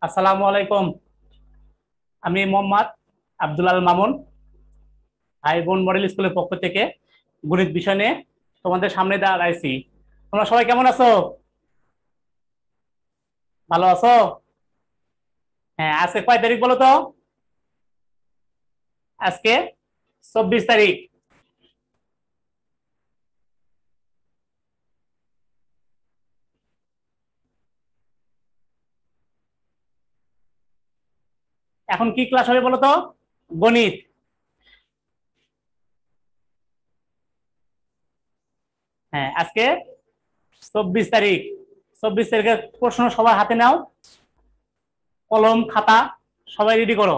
আসসালামু আলাইকুম। আমি মোহাম্মদ আব্দুল আল মামুন, ভাই বোন মডেল স্কুলের পক্ষ থেকে গণিত বিষয় নিয়ে তোমাদের সামনে দাঁড়াইছি। তোমরা সবাই কেমন আছো? ভালো আছো? হ্যাঁ, আজকে কয় তারিখ বলো তো? আজকে 24 তারিখ। এখন কি ক্লাস হবে বলো তো? গণিত। হ্যাঁ, আজকে 24 তারিখ। 24 তারিখের প্রশ্ন সবার হাতে নাও, কলম খাতা সবাই রেডি করো।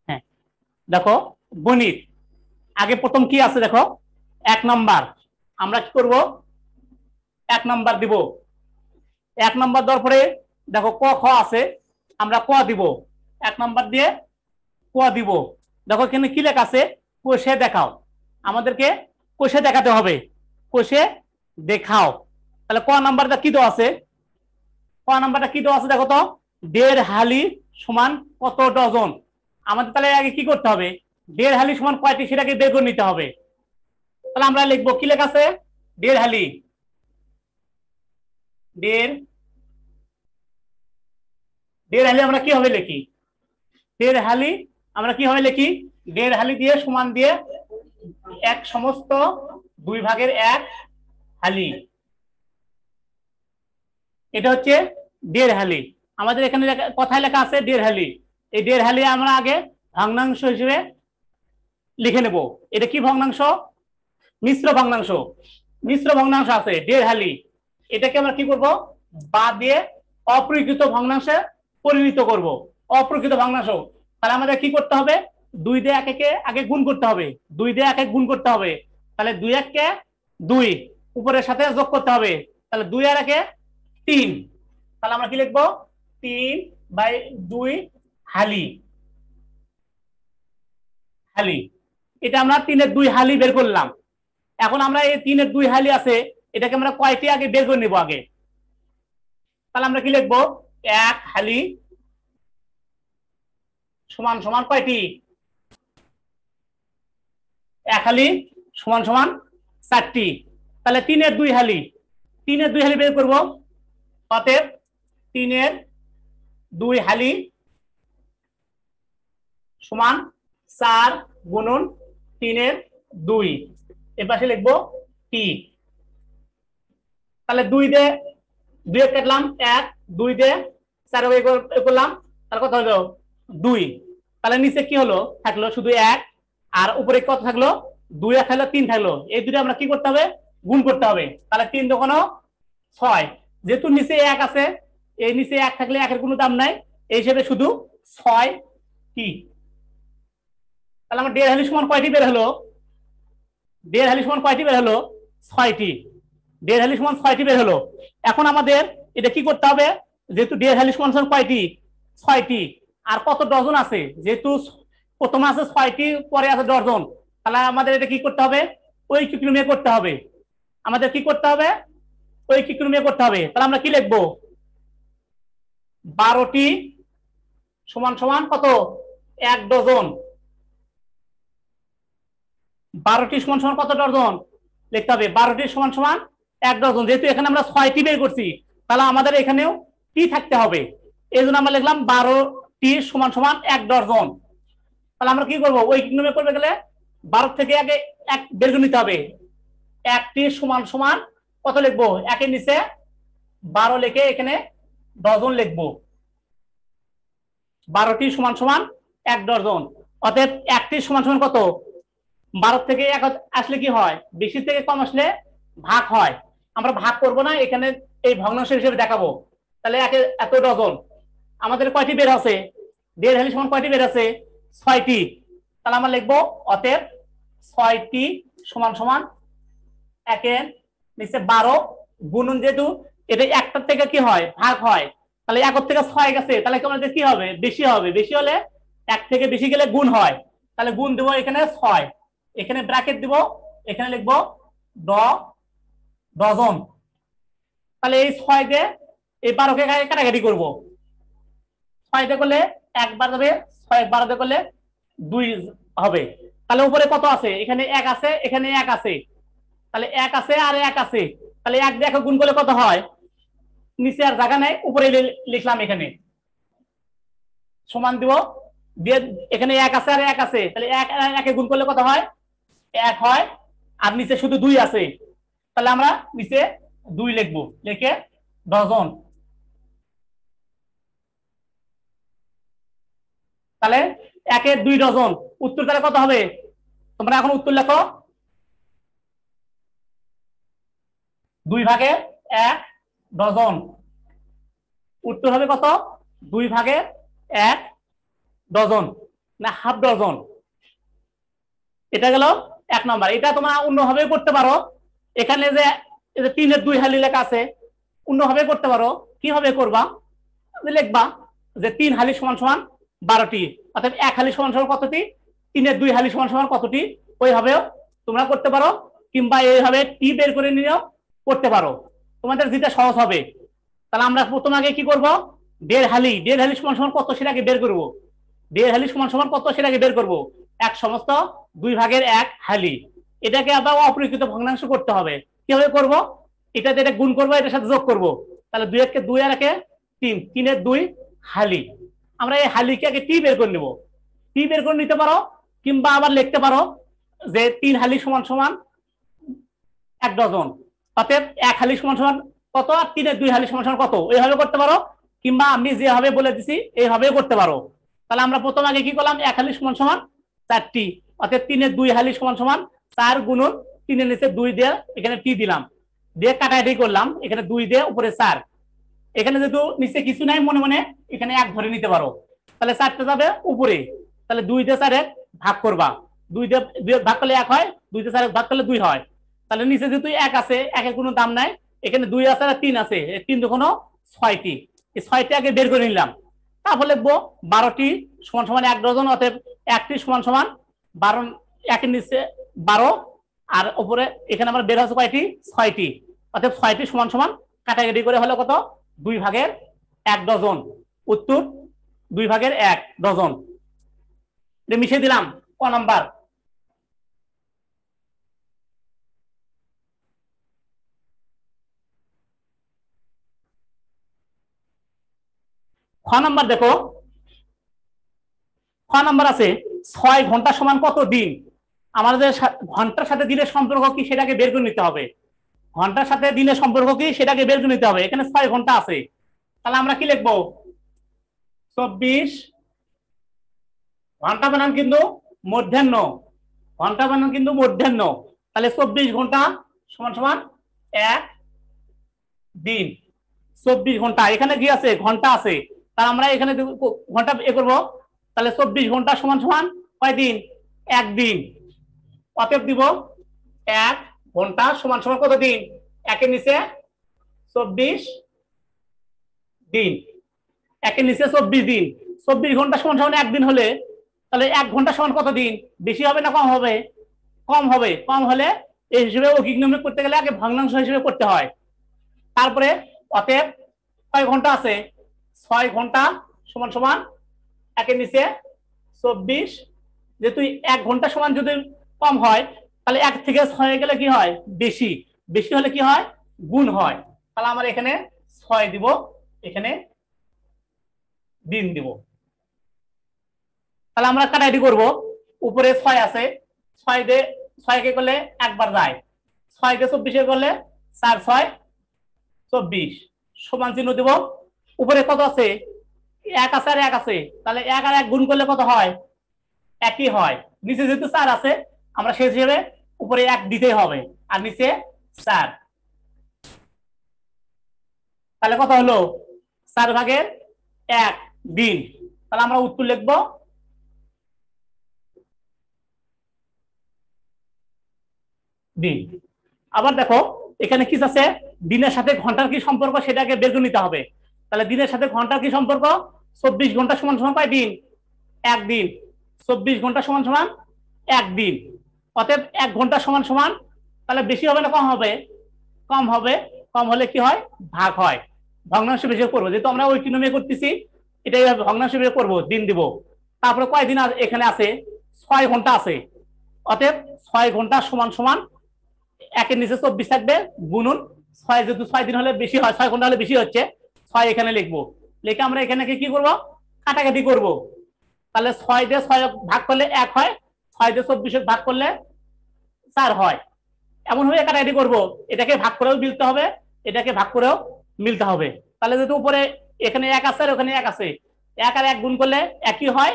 হ্যাঁ, দেখো গণিত আগে প্রথম কি আছে দেখো, 1 নাম্বার। আমরা কি করব? 1 নাম্বার দিব। 1 নাম্বার দেওয়ার পরে দেখো ক খ আছে, আমরা ক দিব। 1 নাম্বার দিয়ে ক দিব। দেখো এখানে কি লেখা আছে, কোষে দেখাও। আমাদেরকে কোষে দেখাতে হবে, কোষে দেখাও। তাহলে ক নাম্বারটা কি দেওয়া আছে? ক নাম্বারটা কি দেওয়া আছে দেখো তো, 1.5 হালি সমান কত ডজন। আমাদের তাহলে আগে কি করতে হবে, 1.5 হালি সমান কয়টি সেটাকে বের করে নিতে হবে। তাহলে আমরা লিখবো, কি লেখা আছে? 1.5 হালি। 1.5 হালি আমরা কিভাবে লিখি? 1.5 হালি আমরা কিভাবে লিখি? 1.5 হালি দিয়ে সমান দিয়ে 1 সমস্ত 2/1 হালি। এটা হচ্ছে 1.5 হালি। আমাদের এখানে কথায় লেখা আছে 1.5 হালি। এই 1.5 হালি আমরা আগে ভগ্নাংশ হিসেবে লিখে নেব। এটা কি ভগ্নাংশ? মিশ্র ভগ্নাংশ। মিশ্র ভগ্নাংশ আছে 1.5 হালি। এটাকে আমরা কি করব, বাদ দিয়ে অপ্রকৃত ভগ্নাংশে পরিণত করব। অপ্রকৃত ভগ্নাংশ। তাহলে আমাদের কি করতে হবে, 2 দিয়ে 1 কে আগে গুণ করতে হবে। 2 দিয়ে 1 গুণ করতে হবে। তাহলে 2 1 কে 2, উপরের সাথে যোগ করতে হবে। তাহলে 2 আর 1 3। তাহলে আমরা কি লিখবো, 3/2 হালি। হালি, এটা আমরা 3-এর 2 হালি বের করলাম। এখন আমরা এই 3-এর 2 হালি আছে, এটাকে আমরা কয়টি আগে বের করে নেব আগে। তাহলে আমরা কি লিখবো, 1 হালি সমান সমান কয়টি? 1 হালি সমান সমান 4টি। তাহলে 3-এর 2 হালি, 3-এর 2 হালি বের করবো। অতএব 3-এর 2 হালি সমান 4 গুণন 3-এর 2। এপাশে লিখবো টি। তাহলে 2 দিয়ে 2 কাটলাম 1, 2 দিয়ে 4 করলাম, তাহলে কত হলো 2। তাহলে নিচে কি হলো, থাকলো শুধু 1, আর উপরে কত থাকলো, 2 1 থাকলো 3 থাকলো। এই দুটো আমরা কি করতে হবে, গুণ করতে হবে। তাহলে 3 দোকানো 6। যেহেতু নিচে 1 আছে, এই নিচে 1 থাকলে 1-এর কোনো দাম নাই, এই হিসেবে শুধু 6 কি। তাহলে আমার 1.5 হালি সমান কয়টি বের হলো? 1.5 হালি সমান কয়টি বের হলো? 6টি। 1.5 হালি সমান 6টি বের হলো। এখন আমাদের এটা কি করতে হবে, যেহেতু 1.5 হালি সমান কয়টি? 6টি। আর কত ডজন আছে, যেহেতু প্রথমে আছে 6টি, পরে আছে ডজন। তাহলে আমাদের এটা কি করতে হবে, ঐকিক নিয়মে করতে হবে। আমাদের কি করতে হবে, ঐকিক নিয়মে করতে হবে। তাহলে আমরা কি লিখবো, 12টি সমান সমান কত, 1 ডজন। 12টি সমান সমান কত ডজন লিখতে হবে, 12টি সমান সমান 1 ডজন। যেহেতু এখানে আমরা 6টি বের করছি, তাহলে আমাদের এখানেও টি থাকতে হবে। এই জন্য আমরা লিখলাম 12টি সমান সমান 1 ডজন। তাহলে আমরা কি করবো, ওই নিয়মে করতে গেলে 12 থেকে আগে 1 বের করে নিতে হবে। 1টি সমান সমান কত লিখবো, 1-এর নিচে 12 লিখে এখানে ডজন লিখবো। 12টি সমান সমান 1 ডজন। অতএব 1টি সমান সমান কত, 12 থেকে 1 আসলে কি হয়, বেশি থেকে কম আসলে ভাগ হয়। আমরা ভাগ করব না, এখানে এই ভগ্নাংশ হিসেবে দেখাবো। তাহলে এত ডজন আমাদের কয়টি বের আছে, 1.5 হালি সমান কয়টি বের আছে, 6টি। তাহলে আমরা লিখবো, অতএব 6টি সমান সমান 1-এর নিচে 12 গুণন, যেহেতু এটা 1টার থেকে কি হয়, ভাগ হয়। তাহলে 1 থেকে 6 গেছে, তাহলে আমাদের কি হবে, বেশি হবে। বেশি হলে 1 থেকে বেশি গেলে গুণ হয়। তাহলে গুণ দেবো এখানে 6। এখানে ব্র্যাকেট দিব, এখানে লিখবো ডজন। তাহলে এই 6 দিয়ে এই 12কে কাটাকাটি করব। 6 দিয়ে করলে 1 বার যাবে, 6 12 দিয়ে করলে 2 হবে। তাহলে উপরে কত আছে? এখানে 1 আছে, এখানে 1 আছে, তাহলে 1 আছে আর 1 আছে, তাহলে 1 দিয়ে গুণ করলে কত হয়? নিচে আর জায়গা নেই, উপরে লিখলাম এখানে সমান দিব দিয়ে, এখানে 1 আছে আর 1 আছে, তাহলে 1 আর 1 গুণ করলে কত হয়? 1 হয়। আর নিচে শুধু 2 আছে, তাহলে আমরা নিচে 2 লিখবো, লিখে ডজন। তাহলে 1 এর 2 ডজন। উত্তর তাহলে কত হবে? তোমরা এখন উত্তর লেখো। 2 ভাগে 1 ডজন। উত্তর হবে কত? 2 ভাগে 1 ডজন, না হাফ ডজন। এটা গেল 1 নম্বর। এটা তোমরা অন্যভাবে করতে পারো। এখানে যে 3 এর 2 হালি লেখা আছে, অন্যভাবে করতে পারো। কিভাবে করবা? লিখবা যে 3 হালি সমান সমান 12টি, অর্থাৎ 1 হালি সমান সমান কতটি? 3 এর 2 হালি সমান সমান কতটি? ওইভাবেও তোমরা করতে পারো, কিংবা এইভাবে টি বের করে নিয়েও করতে পারো, তোমাদের যেটা সহজ হবে। তাহলে আমরা প্রথম আগে কি করব? 1.5 হালি, 1.5 হালি সমান সমান কত সেটাকে বের করব। 1.5 হালি সমান সমান কত সেটাকে বের করব। 1 সমস্ত 2 ভাগের 1 হালি। এটাকে আবার অপরিকৃত ভগ্নাংশ করতে হবে। কিভাবে করব? এটা যেটা গুণ করবো এটার সাথে যোগ করব। তাহলে 2 এর 2 আর 1 3, 3 এর 2 হালি। আমরা এই হালিকে আগে টি বের করে নিব। টি বের করে নিতে পারো, কিংবা আবার লিখতে পারো যে 3 হালি সমান সমান 1 ডজন, অতএব 1 হালি সমান সমান কত আর 3 এর 2 হালি সমান সমান কত, এইভাবে করতে পারো। কিংবা আমি যেভাবে বলে দিছি এইভাবেও করতে পারো। তাহলে আমরা প্রথম আগে কি করলাম? 1 হালি সমান সমান 4টি, অতএব 3 এর 2 হালি সমান সমান 4 গুণন 3 এর নিচে 2 দিয়ে এখানে টি দিলাম, দিয়ে কাটাকাটি করলাম, এখানে 2 দিয়ে উপরে 4। এখানে যেহেতু নিচে কিছু নাই, মনে মনে এখানে 1 ধরে নিতে পারো। তাহলে 4টা যাবে উপরে, তাহলে 2 দিয়ে 4 ভাগ করবা, 2 দিয়ে 2 ভাগ করলে 1 হয়, 2 দিয়ে 4 ভাগ করলে 2 হয়। তাহলে নিচে যেহেতু 1 আছে, 1 এর কোনো দাম নাই, এখানে 2 আছে আর 3 আছে, 3 দুগুণ 6টি। এই 6টি আগে বের করে নিলাম। তারপর লিখবো 12টি সমান সমান 1 ডজন, অতএব 1টি সমান সমান 12, 1 এর নিচে 12, আর উপরে এখানে আমরা বের হচ্ছে কয়টি? 6টি, অতএব 6টি সমান সমান কাটাকাটি করে হলো কত? 2 ভাগের 1 ডজন। উত্তর 2 ভাগের 1 ডজন। মিশিয়ে দিলাম। ক নাম্বার? খ নাম্বার দেখো, খ নাম্বার আছে 6 ঘন্টা সমান কত দিন। আমাদের ঘন্টার সাথে দিনের সম্পর্ক কি সেটাকে বের করে নিতে হবে। ঘন্টার সাথে দিনের সম্পর্ক কি সেটাকে বের করে নিতে হবে। এখানে 6 ঘন্টা আছে, তাহলে আমরা কি লিখবো? 24 ঘন্টা বানান কিন্তু মধ্যাহ্ন, ঘন্টা বানান কিন্তু মধ্যাহ্ন। তাহলে 24 ঘন্টা সমান সমান 1 দিন। 24 ঘন্টা, এখানে কি আছে? ঘন্টা আছে, তাহলে আমরা এখানে ঘন্টা এ করবো। তাহলে 24 ঘন্টা সমান সমান কয় দিন? 1 দিন। অতএব দিব 1 ঘন্টা সমান সমান কত দিন? 1 এর নিচে 24 দিন, 1 এর নিচে 24 দিন। 24 ঘন্টা সমান সমান 1 দিন হলে তাহলে 1 ঘন্টা সমান কত দিন? বেশি হবে না কম হবে? কম হবে। কম হলে এই হিসেবে ঐকিক নিয়মে করতে গেলে আগে ভগ্নাংশ হিসেবে করতে হয়। তারপরে অতএব কয় ঘন্টা আছে? 6 ঘন্টা সমান সমান 1 এর নিচে 24। যেহেতু 1 ঘন্টা সমান যদি কম হয়, তাহলে 1 থেকে 6 গেলে কি হয়? বেশি। বেশি হলে কি হয়? গুণ হয়। তাহলে আমরা এখানে 6 দিব, এখানে দিন দিব। তাহলে আমরা কাটাকাটি করব। উপরে 6 আছে, 6 দিয়ে 6 কে করলে একবার যায়, 6 কে 24 করলে 4 6 24 সমান চিহ্ন দেব। উপরে কত আছে? 1 আছে আর 1 আছে, তাহলে 1 আর 1 গুণ করলে কত হয়? একই হয়। নিচে যেহেতু 4 আছে, আমরা সেই হিসেবে উপরে 1 দিতেই হবে, আর নিচে 4। তাহলে কত হলো? 4 ভাগের 1 দিন। তাহলে আমরা উত্তর লিখবো দিন। আবার দেখো এখানে কি আছে? দিনের সাথে ঘন্টার কি সম্পর্ক সেটাকে বের করে নিতে হবে। তাহলে দিনের সাথে ঘন্টার কি সম্পর্ক? 24 ঘন্টা সমান সমান কয় দিন? 1 দিন। 24 ঘন্টা সমান সমান 1 দিন, অতএব 1 ঘন্টা সমান সমান, তাহলে বেশি হবে না কম হবে? কম হবে। কম হলে কি হয়? ভাগ হয়। ভগ্নাংশ বেশি করবো, যেহেতু আমরা ওই নিয়মে করতেছি, এটাই ভগ্নাংশ বেশি করবো, দিন দিব। তারপরে কয়দিন এখানে আছে? 6 ঘন্টা আছে। অতএব 6 ঘন্টা সমান সমান 1 এর নিচে 24 থাকবে, গুণন 6, যেহেতু 6 দিন হলে বেশি হয়, 6 ঘন্টা হলে বেশি হচ্ছে, 6 এখানে লিখবো। লিখে আমরা এখানে কি করবো? কাটাকাটি করব। তাহলে 6 দিয়ে 6 ভাগ করলে 1 হয়, 6 দিয়ে 24 ভাগ করলে 4 হয়। এমন ভাবে কাটাকাটি করব, এটাকে ভাগ করেও মিলতে হবে, এটাকে ভাগ করেও মিলতে হবে। তাহলে যেহেতু উপরে এখানে 1 আছে আর ওখানে 1 আছে, 1 আর 1 গুণ করলে একই হয়,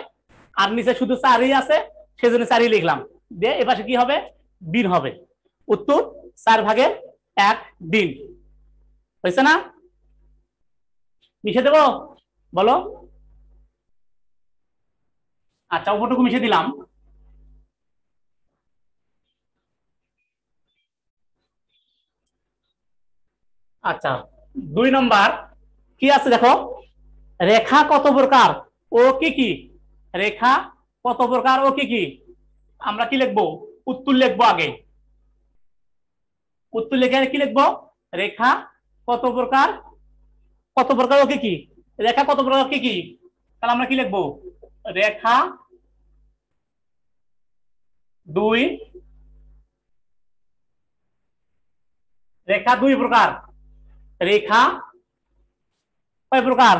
আর নিচে শুধু 4ই আছে, সেজন্য 4ই লিখলাম। দিয়ে এপাশে কি হবে? দিন হবে। উত্তর 4/1 দিন। হয়েছে না? মিশে দেবো? বলো। আচ্ছা, উপরটুকু মিশে দিলাম। আচ্ছা, 2 নম্বর কি আছে দেখো, রেখা কত প্রকার ও কি কি? রেখা কত প্রকার ও কি কি? আমরা কি লিখবো? উত্তর লিখবো আগে। উত্তর লিখে কি লিখবো? রেখা কত প্রকার, কত প্রকার ও কি কি? রেখা কত প্রকার কি কি? তাহলে আমরা কি লিখবো? রেখা 2, রেখা 2 প্রকার। রেখা কয় প্রকার?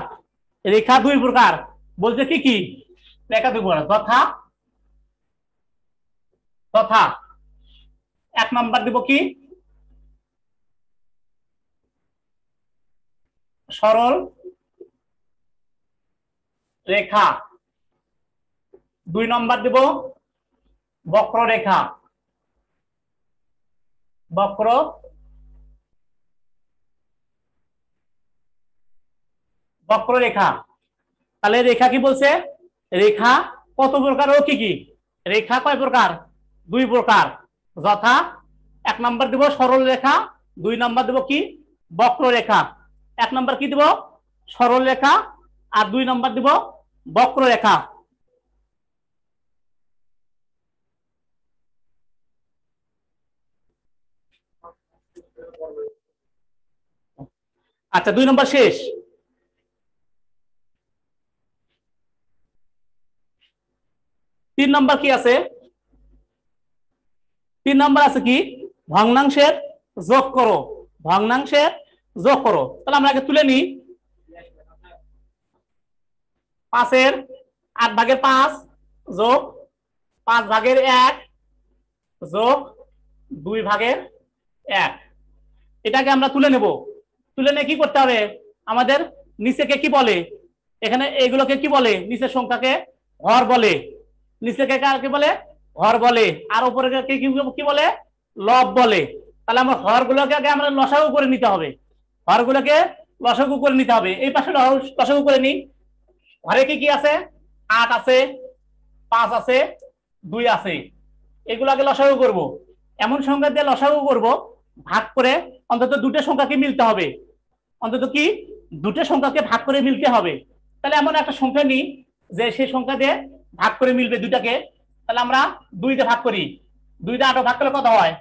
রেখা 2 প্রকার। বলছে কি কি? রেখা 2 প্রকার, তথা তথা 1 নাম্বার দিব কি? সরল রেখা। 2 নম্বর দিব বক্ররেখা। বক্র বক্ররেখা। তাহলে রেখা কি বলছে? রেখা কত প্রকার ও কি কি? রেখা কয় প্রকার? 2 প্রকার। যথা 1 নম্বর দিব সরল রেখা, 2 নম্বর দিব কি? বক্ররেখা। 1 নম্বর কি দিব? সরল রেখা, আর 2 নম্বর দিব বক্ররেখা। আচ্ছা, 2 নম্বর শেষ। 3 নম্বর কি আছে? 3 নম্বর আছে কি? ভগ্নাংশের যোগ করো। ভগ্নাংশের যোগ করো। তাহলে আমরা আগে তুলে নিই। 8/5 যোগ 5/1 যোগ 2/1, এটাকে আমরা তুলে নেব। তুলে নিয়ে কি করতে হবে? আমাদের নিচেকে কি বলে? এখানে এগুলোকে কি বলে? নিচের সংখ্যাকে হর বলে। নিচেকে কাকে বলে? হর বলে। আর উপরে কি বলে? লব বলে। তাহলে আমরা হরগুলোকে আগে আমরা লসাগু করে নিতে হবে। হরগুলোকে লসাগু করে নিতে হবে। এই পাশে লসাগু করে নিই। ঘরে কি কি আছে? 8 আছে, 5 আছে, 2 আছে। এগুলো আগে লসাগু করব। এমন সংখ্যা দিয়ে লসাগু করব, ভাগ করে অন্তত 2টা সংখ্যাকে মিলতে হবে। অন্তত কি? 2টা সংখ্যাকে ভাগ করে মিলতে হবে। তাহলে এমন একটা সংখ্যা নিই যে সেই সংখ্যা দিয়ে ভাগ করে মিলবে 2টাকে। তাহলে আমরা 2 দিয়ে ভাগ করি। 2 দিয়ে 8 ভাগ করলে কত হয়?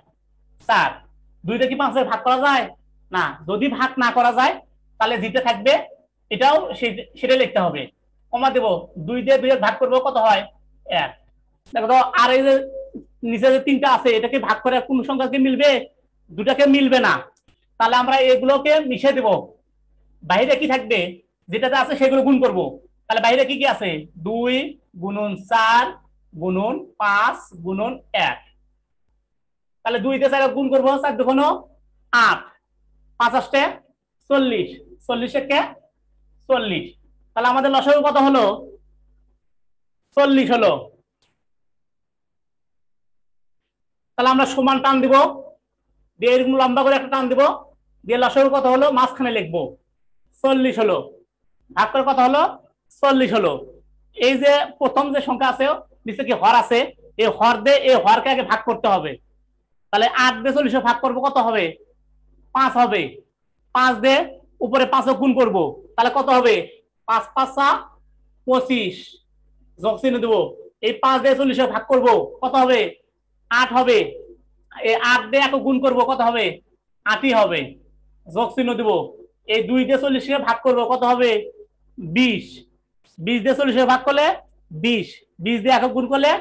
4। 2 দিয়ে কি 5 ভাগ করা যায়? না। যদি ভাগ না করা যায়, তাহলে যেটা থাকবে এটাও সেটা লিখতে হবে। কমা দেব, 2 দিয়ে 2 ভাগ করবো, কত হয়? 1। দেখো তো, আর এই যে নিচে যে 3টা আছে, এটাকে ভাগ করে কোন সংখ্যাকে মিলবে? 2টাকে মিলবে না। তাহলে আমরা এগুলোকে মিশে দেব। বাইরে কি থাকবে? যেটাতে আছে সেগুলো গুণ করব। তাহলে বাইরে কি কি আছে? 2 গুণন 4 গুণন 5 গুণন 1। তাহলে 2 দিয়ে 4 গুণ করবো, 4 দুগুণ 8, 5 আসতে 40, 40 কে 40। তাহলে আমাদের লসাগু কত হলো? 40 হলো। তাহলে আমরা সমান টান দিব, দিয়ে এরকম লম্বা করে একটা টান দিব, দিয়ে লসাগু কত হলো মাঝখানে লিখবো। 40 হলো। ভাগ করে কত হলো? 40 হলো। এই যে প্রথম যে সংখ্যা আছে, নিচে কি হর আছে, এই হর দিয়ে এই হরকে আগে ভাগ করতে হবে। তাহলে 8 দিয়ে 40 ভাগ করবো, কত হবে? 5 হবে। 5 দিয়ে উপরে 5 গুণ করব, তাহলে কত হবে? 5 5 25, যোগ চিহ্ন দেবো। এই 5 দিয়ে 40 ভাগ করব, কত হবে? 8 হবে, এই 8 দিয়ে একক গুণ করব, কত হবে? 8ই হবে। যোগ চিহ্ন দিব, এই 2 দিয়ে 40 কে ভাগ করব, কত হবে? 20। 20 দিয়ে 40 কে ভাগ করলে 20, 20 দিয়ে একক গুণ করলে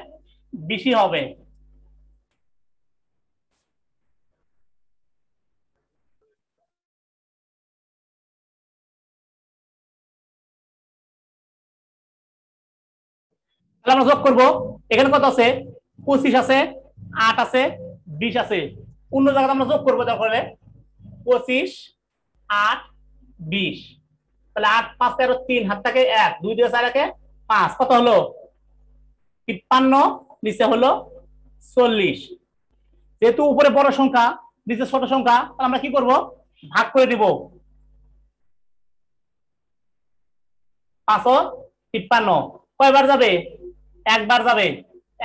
20ই হবে। তাহলে আমরা যোগ করব, এখানে কত আছে? 25 আছে, 8 আছে, 20 আছে। অন্য জায়গায় আমরা যোগ করবো, তারপরে 25, 8, 20। তাহলে 8 5 13 3, হাত থেকে 1, 2 দিয়ে 4 একে 5, কত হলো? 53, নিচে হলো 40। যেহেতু উপরে বড় সংখ্যা, নিচে ছোট সংখ্যা, তাহলে আমরা কি করব? ভাগ করে দিব। 5 ও 53 কয়বার যাবে? একবার যাবে।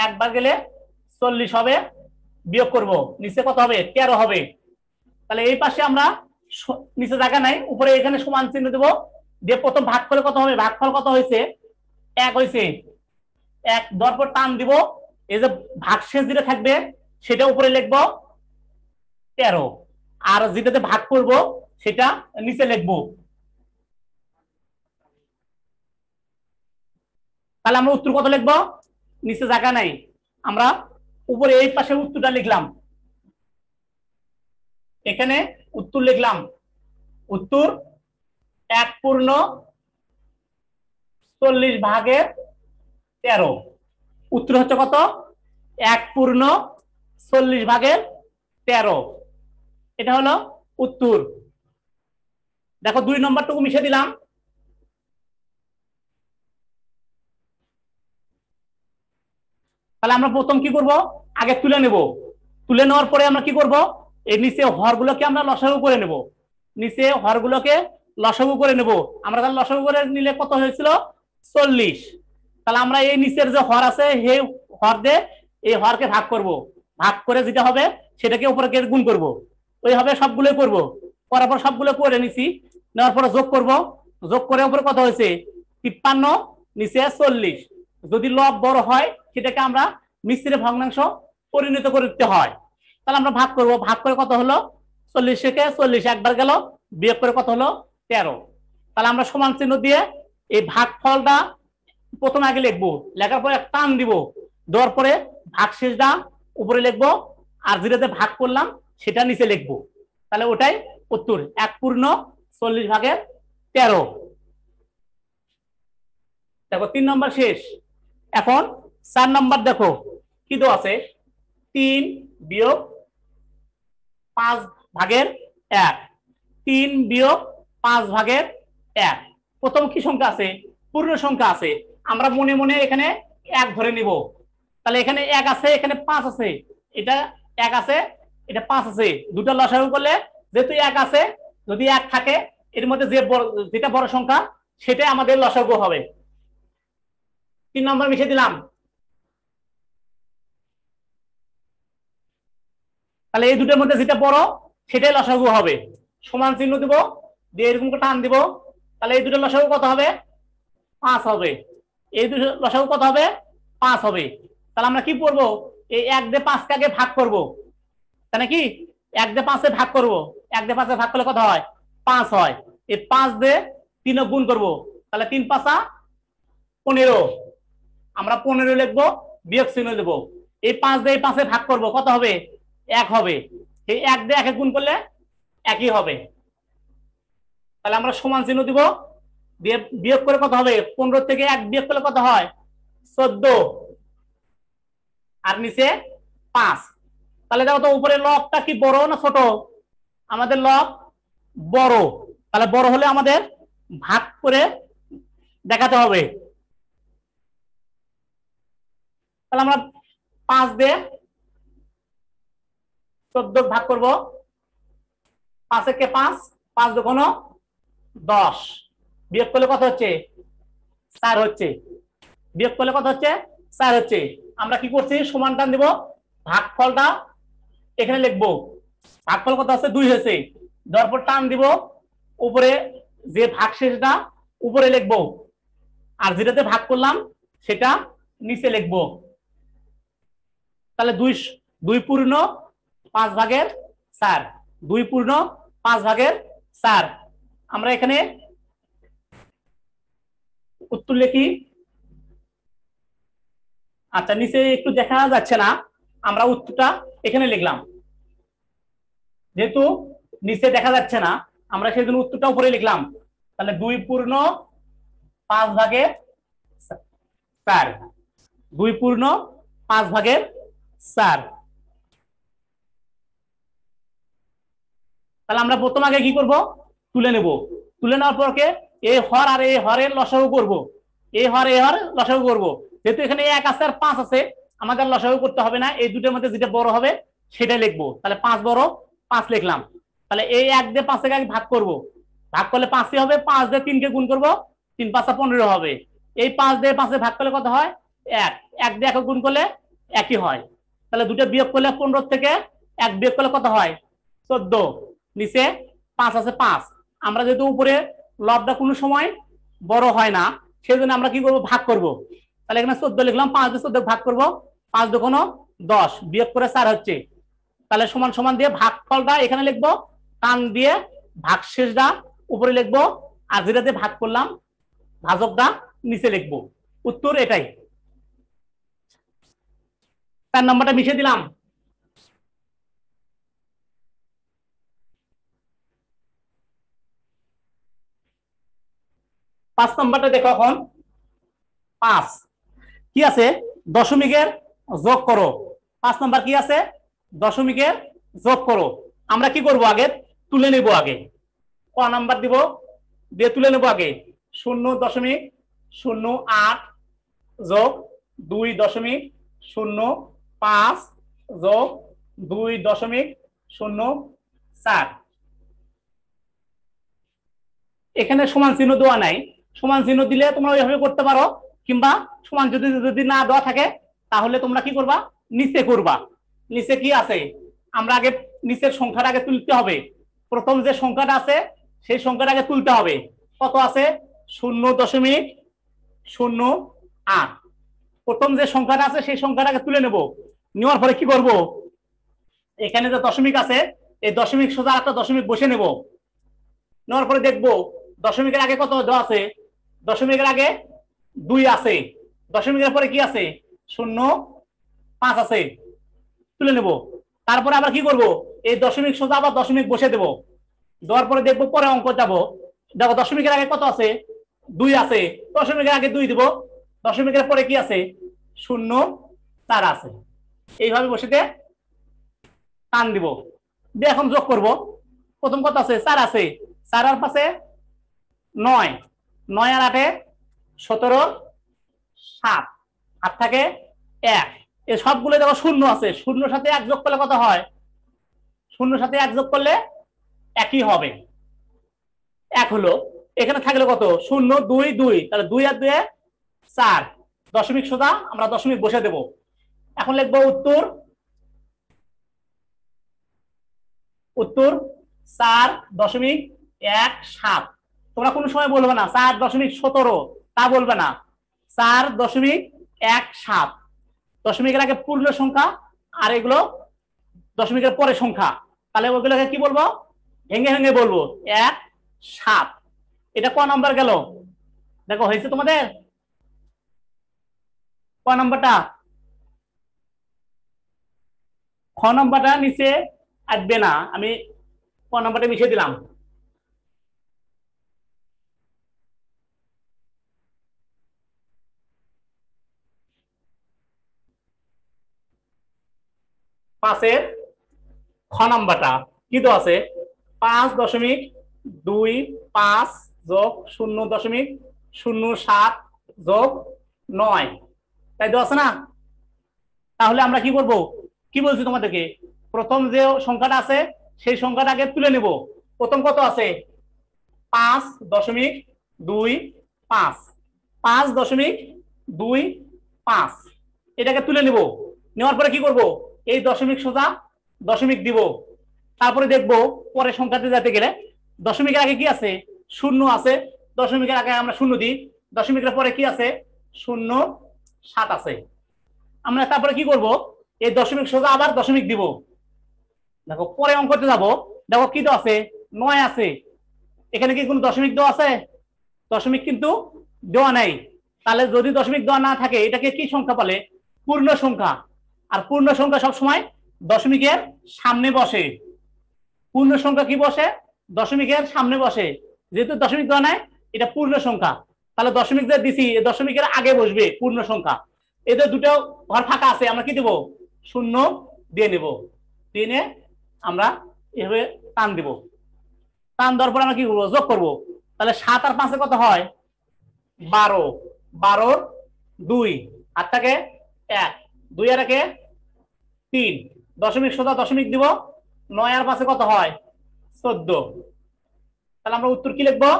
একবার গেলে 40 হবে, বিয়োগ করব, নিচে কত হবে? 13 হবে। তাহলে এই পাশে আমরা নিচে জায়গা নাই, উপরে এখানে সমান চিহ্ন দেব, দিয়ে প্রথম ভাগ করে কত হবে? ভাগফল কত হয়েছে? 1 হয়েছে। 1 দেওয়ার পর টান দিব, এই যে ভাগশেষ যেটা থাকবে সেটা উপরে লিখবো 13, আর যেটাতে ভাগ করব সেটা নিচে লিখবো। তাহলে আমরা উত্তর কত লিখবো? নিচে জায়গা নাই, আমরা উপরে এই পাশে উত্তরটা লিখলাম, এখানে উত্তর লিখলাম। উত্তর 1/40 উত্তর হচ্ছে কত? 1/40 এটা হলো উত্তর। দেখো 2 নম্বরটুকু মিশে দিলাম। তাহলে আমরা প্রথম কি করব? আগে তুলে নেব, তুলে নেওয়ার পরে আমরা কি করব? এই নিচে হরগুলোকে আমরা লসাগু করে নেব, নিচে হরগুলোকে লসাগু করে নেব। আমরা তাহলে লসাগু করে নিলে কত হয়েছিল? 40। তাহলে আমরা এই নিচের যে হর আছে সেই হর দিয়ে এই হরকে ভাগ করব, ভাগ করে যেটা হবে সেটাকে উপরে গুণ করব, ওইভাবে সবগুলোই করব। করার পর সবগুলো করে নিছি, নেওয়ার পরে যোগ করব, যোগ করে উপরে কত হয়েছে? 53, নিচে 40। যদি লব বড় হয় সেটাকে আমরা মিশ্রে ভগ্নাংশ পরিণত করতে হয়। তাহলে আমরা ভাগ করব, ভাগ করে কত হলো? 40 থেকে 40 একবার গেল, বিয়োগ করে কত হলো? 13। তাহলে আমরা সমান চিহ্ন দিয়ে এই ভাগফলটা প্রথম আগে লিখবো, লেখার পরে টান দিব, দেওয়ার পরে ভাগশেষটা উপরে লিখবো, আর যেটাতে ভাগ করলাম সেটা নিচে লিখবো। তাহলে ওটাই উত্তর, 1/40 দেখো 3 নম্বর শেষ। এখন 4 নম্বর দেখো কি তো আছে? 3 বিয়োগ 5/1, 3 বিয়োগ 5/1। প্রথম কি সংখ্যা আছে? পূর্ণ সংখ্যা আছে। আমরা মনে মনে এখানে 1 ধরে নিব। তাহলে এখানে 1 আছে, এখানে 5 আছে, এটা 1 আছে, এটা 5 আছে, দুটো লসাগু করলে যেহেতু 1 আছে, যদি 1 থাকে এর মধ্যে যেটা বড় সংখ্যা সেটাই আমাদের লসাগু হবে। 3 নম্বর মিশিয়ে দিলাম। তাহলে এই দুটোর মধ্যে যেটা বড় সেটাই লসাগু হবে। সমান চিহ্ন দিব, দিয়ে এরকম টান দিব, তাহলে এই দুটো লসাগু কত হবে? 5 হবে। এই দুটো লসাগু কত হবে? 5 হবে। তাহলে আমরা কি করব? এই 1 দিয়ে 5 কে আগে ভাগ করব, তাই নাকি? 1 দিয়ে 5 এ ভাগ করব, 1 দিয়ে 5 এ ভাগ করলে কত হয়? 5 হয়। এই 5 দিয়ে 3 গুণ করব, তাহলে 3 5 15, আমরা 15 লিখবো, বিয়োগ চিহ্ন দেব। এই 5 দিয়ে 5 এ ভাগ করব, কত হবে? 1 হবে। এই 1 দিয়ে 1 গুণ করলে 1ই হবে। তাহলে আমরা সমান চিহ্ন দিব, দিয়ে বিয়োগ করে কত হবে? 15 থেকে 1 বিয়োগ করলে কত হয়? 14, আর নিচে 5। তাহলে দেখো তো উপরে লবটা কি বড় না ছোট? আমাদের লব বড়, তাহলে বড় হলে আমাদের ভাগ করে দেখাতে হবে। তাহলে আমরা 5 দিয়ে 14 ভাগ করব, 5 একে 5, 5 দুগুণ 10, বিয়োগ করলে কত হচ্ছে? 4 হচ্ছে। বিয়োগ করলে কত হচ্ছে? 4 হচ্ছে। আমরা কি করছি? সমান টান দিব, ভাগফলটা এখানে লিখবো, ভাগফল কত আছে? 2 হয়েছে। দেওয়ার পর টান দিব, উপরে যে ভাগশেষটা উপরে লিখবো, আর যেটাতে ভাগ করলাম সেটা নিচে লিখবো। তাহলে 2 পূর্ণ 5 ভাগের 4, 2 পূর্ণ 5 ভাগের 4। আমরা এখানে উত্তর লিখি। আচ্ছা, নিচে একটু দেখা যাচ্ছে না, আমরা উত্তরটা এখানে লিখলাম। যেহেতু নিচে দেখা যাচ্ছে না, আমরা সেই জন্য উত্তরটা উপরে লিখলাম। তাহলে 2 পূর্ণ 5 ভাগের 4, 2 পূর্ণ 5 ভাগের 4। তাহলে আমরা প্রথম আগে কি করব, তুলে নেব। তুলে নেওয়ার পরকে এই হর আর এই হরের লসাগু করব, এই হর এই হর লসাগু করব। যেহেতু এখানে 1 আছে আর 5 আছে, আমাদের লসাগু করতে হবে না, এই দুটোর মধ্যে যেটা বড় হবে সেটা লিখবো। তাহলে 5 বড়, 5 লিখলাম। তাহলে এই 1 দিয়ে 5 কে ভাগ করব, ভাগ করলে 5ই হবে। 5 দিয়ে 3 কে গুণ করব, 3 5 15 হবে। এই 5 দিয়ে 5 ভাগ করলে কত হয়? 1। 1 দিয়ে 1 গুণ করলে 1ই হয়। তাহলে দুটো বিয়োগ করলে 15 থেকে 1 বিয়োগ করলে কত হয়? 14। নিচে 5 আছে 5। আমরা যেহেতু উপরে লবটা কোনো সময় বড় হয় না, সেই জন্য আমরা কি করব, ভাগ করব। তাহলে এখানে 14 লিখলাম, 5 দিয়ে 14 ভাগ করব, 5 দুগুণ 10, বিয়োগ করে 4 হচ্ছে। তাহলে সমান সমান দিয়ে ভাগফলটা এখানে লিখবো, টান দিয়ে ভাগশেষটা উপরে লিখবো, আর যেটা দিয়ে ভাগ করলাম ভাজকটা নিচে লিখবো। উত্তর এটাই। 4 নম্বরটা মিশিয়ে দিলাম। পাঁচ নম্বরটা দেখো এখন। 5 কি আছে? দশমিকের যোগ করো। 5 নম্বর কি আছে? দশমিকের যোগ করো। আমরা কি করব, আগে তুলে নেব। আগে ক নাম্বার দিব, দিয়ে তুলে নেব। আগে 0.08 যোগ 2.05 যোগ 2.04। এখানে সমান চিহ্ন দেওয়া নাই, সমান চিহ্ন দিলে তোমরা ওইভাবে করতে পারো, কিংবা সমান যদি যদি না দেওয়া থাকে তাহলে তোমরা কি করবা, নিচে করবা। নিচে কি আছে, আমরা আগে নিচের সংখ্যাটা আগে তুলতে হবে। প্রথম যে সংখ্যাটা আছে সেই সংখ্যাটা আগে তুলতে হবে। কত আছে? 0.08। প্রথম যে সংখ্যাটা আছে সেই সংখ্যাটাকে তুলে নেব। নেওয়ার পরে কি করব, এখানে যে দশমিক আছে এই দশমিক সোজা একটা দশমিক বসে নেব। নেওয়ার পরে দেখবো দশমিকের আগে কত দেওয়া আছে, দশমিকের আগে 2 আছে, দশমিকের পরে কি আছে? 0.5 আছে, তুলে নেব। তারপরে আবার কি করব, এই দশমিক সোজা আবার দশমিক বসে দেব। দেওয়ার পরে দেখবো পরে অঙ্ক যাব। দেখো দশমিকের আগে কত আছে? 2 আছে, দশমিকের আগে 2 দিব। দশমিকের পরে কি আছে? 0.4 আছে। এইভাবে বসে টান দিব, দিয়ে এখন যোগ করব। প্রথম কত আছে? 4 আছে, 4 আর 5 9, 9 আর 8 17, 7, 8 থাকে 1। এই সবগুলো দেখো 0 আছে, 0 সাথে 1 যোগ করলে কত হয়? 0 সাথে 1 যোগ করলে 1ই হবে, 1 হলো। এখানে থাকলে কত? 0 2 2, তাহলে 2 আর 2 4, দশমিক সোজা আমরা দশমিক বসে দেব। এখন লিখবো উত্তর, উত্তর 4.17। তোমরা কোনো সময় বলবে না 4.17, তা বলবে না, 4.17। দশমিকের আগে পূর্ণ সংখ্যা আর এগুলো দশমিকের পরে সংখ্যা, তাহলে ওগুলোকে কি বলবো? ভেঙে ভেঙে বলবো 1 7। এটা ক নাম্বার গেল? দেখো হয়েছে তোমাদের ক নাম্বারটা? খ নাম্বারটা নিচে আসবে না, আমি ক নাম্বারটা মিশিয়ে দিলাম। পাঁচের খ নাম্বারটা কি তো আছে? 5.25 যোগ 0.07 যোগ 9, তাই তো আছে না? তাহলে আমরা কি করব, কি বলছি তোমাদেরকে, প্রথম যে সংখ্যাটা আছে সেই সংখ্যাটা আগে তুলে নেব। প্রথম কত আছে? 5.25, 5.25, এটাকে তুলে নেব। নেওয়ার পরে কি করব, এই দশমিক সোজা দশমিক দিব। তারপরে দেখব পরে সংখ্যাতে যেতে গেলে দশমিকের আগে কি আছে? 0 আছে, দশমিকের আগে আমরা 0 দিই। দশমিকের পরে কি আছে? 0.7 আছে। আমরা তারপরে কি করব, এই দশমিক সোজা আবার দশমিক দিব। দেখো পরে অঙ্কতে যাব, দেখো কি দেওয়া আছে, 9 আছে, এখানে কি কোনো দশমিক দেওয়া আছে? দশমিক কিন্তু দেওয়া নাই। তাহলে যদি দশমিক দেওয়া না থাকে এটাকে কি সংখ্যা বলে? পূর্ণ সংখ্যা। আর পূর্ণ সংখ্যা সবসময় দশমিকের সামনে বসে। পূর্ণ সংখ্যা কি বসে? দশমিকের সামনে বসে। যেহেতু দশমিক দেওয়া নাই, এটা পূর্ণ সংখ্যা, তাহলে দশমিক যে দিছি দশমিকের আগে বসবে পূর্ণ সংখ্যা। এদের দুটো ঘর ফাঁকা আছে, আমরা কি দেব? শূন্য দিয়ে নেব। দিয়ে আমরা এভাবে টান দিব। টান দেওয়ার পর আমরা কি করবো? যোগ করবো। তাহলে 7 আর 5 কত হয়? 12। 12 2 আর থাকে 1, 2 আর 1 3, দশমিক সোজা দশমিক দিব। 9 আর 5 কত হয়? 14। তাহলে আমরা উত্তর কি লিখবো?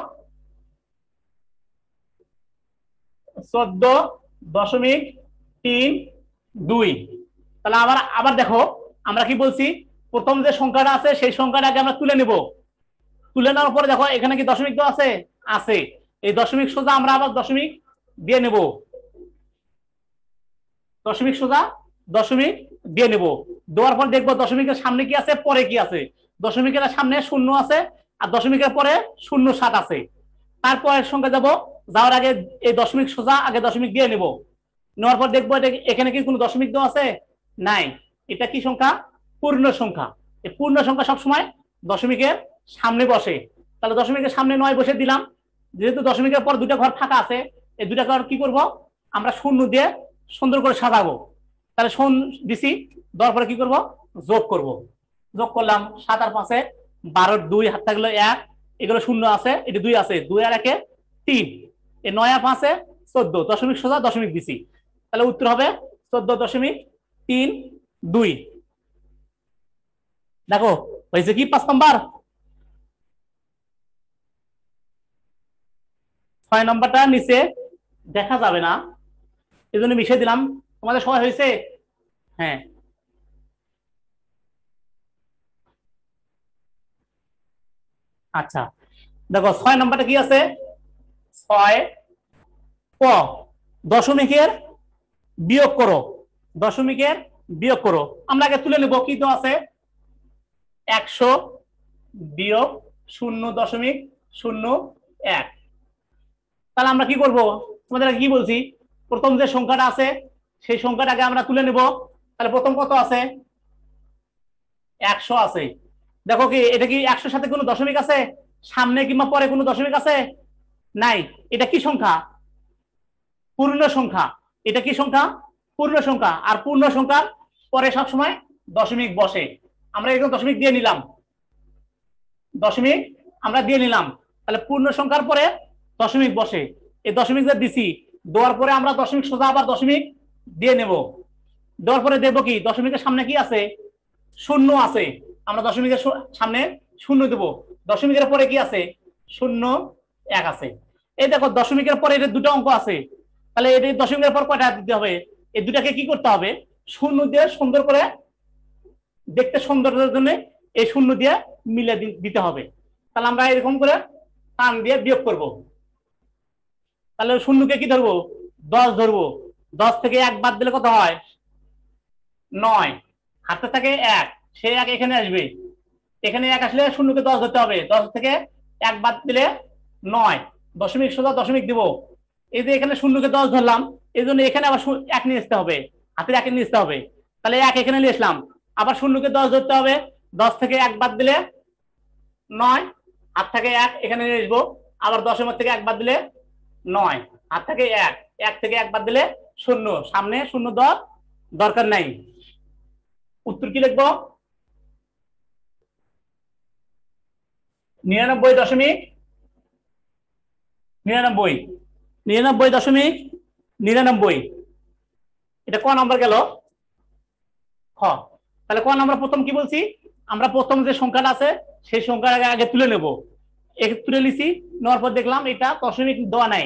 14.32। তাহলে আবার আবার দেখো, আমরা কি বলছি? প্রথম যে সংখ্যাটা আছে সেই সংখ্যাটা আগে আমরা তুলে নেব। তুলে নেওয়ার পরে দেখো এখানে কি দশমিক তো আছে? আছে। এই দশমিক সোজা আমরা আবার দশমিক দিয়ে নেব। দশমিক সোজা দশমিক দিয়ে নেব। দেওয়ার পর দেখবো দশমিকের সামনে কি আছে, পরে কি আছে। দশমিকের সামনে 0 আছে, আর দশমিকের পরে 0.7 আছে। তারপরের সংখ্যা যাব, যাওয়ার আগে এই দশমিক সোজা আগে দশমিক দিয়ে নেব। নেওয়ার পর দেখবো এখানে কি কোনো দশমিক দেওয়া আছে? নাই। এটা কি সংখ্যা? পূর্ণ সংখ্যা। এই পূর্ণ সংখ্যা সবসময় দশমিকের সামনে বসে। তাহলে দশমিকের সামনে 9 বসে দিলাম। যেহেতু দশমিকের পর দুটা ঘর ফাঁকা আছে, এই দুটা ঘর কি করব? আমরা শূন্য দিয়ে সুন্দর করে সাজাবো। তাহলে দিছি, দেওয়ার পরে কি করব? যোগ করব। যোগ করলাম 7 আর 5 12, 2 হাত থাকলো 1, এগুলো 0 আছে, এটি 2 আছে, 2 আর 1 3, এই 9 আর 5 14, দশমিক সোজা দশমিক দিছি। তাহলে উত্তর হবে 14.32। দেখো হয়েছে কি 5 নম্বর। 6 নম্বরটা নিচে দেখা যাবে না, এই জন্য মিশিয়ে দিলাম। তোমাদের সবাই হয়েছে? হ্যাঁ, আচ্ছা। দেখো 6 নম্বরটা কি আছে? 6 ক, দশমিকের বিয়োগ করো। দশমিকের বিয়োগ করো। আমরা আগে তুলে নেব কি তো আছে? 100 বিয়োগ 0.01। তাহলে আমরা কি করব? তোমাদের কি বলছি, প্রথম যে সংখ্যাটা আছে সেই সংখ্যাটাকে আমরা তুলে নেব। তাহলে প্রথম কত আছে? 100 আছে। দেখো কি এটা কি 100 সাথে কোনো দশমিক আছে? সামনে কিংবা পরে কোনো দশমিক আছে? নাই। এটা কি সংখ্যা? পূর্ণ সংখ্যা। এটা কি সংখ্যা? পূর্ণ সংখ্যা। আর পূর্ণ সংখ্যার পরে সবসময় দশমিক বসে। আমরা এরকম দশমিক দিয়ে নিলাম। দশমিক আমরা দিয়ে নিলাম। তাহলে পূর্ণ সংখ্যার পরে দশমিক বসে। এই দশমিক যে দিছি, দেওয়ার পরে আমরা দশমিক সোজা আবার দশমিক দিয়ে নেব। দেওয়ার পরে দেখবো কি দশমিকের সামনে কি আছে? 0 আছে। আমরা দশমিকের সামনে 0 দেব। দশমিকের পরে কি আছে? 0.1 আছে। এই দেখো দশমিকের পরে এটা দুটো অঙ্ক আছে। তাহলে এটা দশমিকের পর কয়টা দিতে হবে? এই দুটাকে কি করতে হবে? 0 দিয়ে সুন্দর করে দেখতে সৌন্দর্যের জন্য এই 0 দিয়ে মিলে দিতে হবে। তাহলে আমরা এরকম করে টান দিয়ে বিয়োগ করব। তাহলে 0কে কি ধরবো? 10 ধরবো। 10 থেকে 1 বাদ দিলে কত হয়? 9। হাতে থাকে 1, সেই 1 এখানে আসবে। এখানে 1 আসলে 0কে 10 ধরতে হবে। 10 থেকে 1 বাদ দিলে 9, দশমিক সোজা দশমিক দিব। এই যে এখানে 0কে 10 ধরলাম, এই জন্য এখানে আবার 1 নিয়ে আসতে হবে, হাতের 1 নিয়ে আসতে হবে। তাহলে 1 এখানে নিয়ে আসলাম, আবার 0কে 10 ধরতে হবে। 10 থেকে 1 বাদ দিলে 9, হাত থেকে 1 এখানে নিয়ে আসবো। আবার 10-এর মধ্যে থেকে 1 বাদ দিলে 9, হাত থেকে 1, 1 থেকে 1 বাদ দিলে 0, সামনে 0 10 দরকার নাই। উত্তর কি লিখবো? 99.99। এটা ক নাম্বার গেল? খ। তাহলে ক নাম্বার প্রথম কি বলছি? আমরা প্রথম যে সংখ্যাটা আছে সেই সংখ্যাটা আগে তুলে নেব। তুলে নিছি, নেওয়ার পর দেখলাম এটা দশমিক দেওয়া নাই।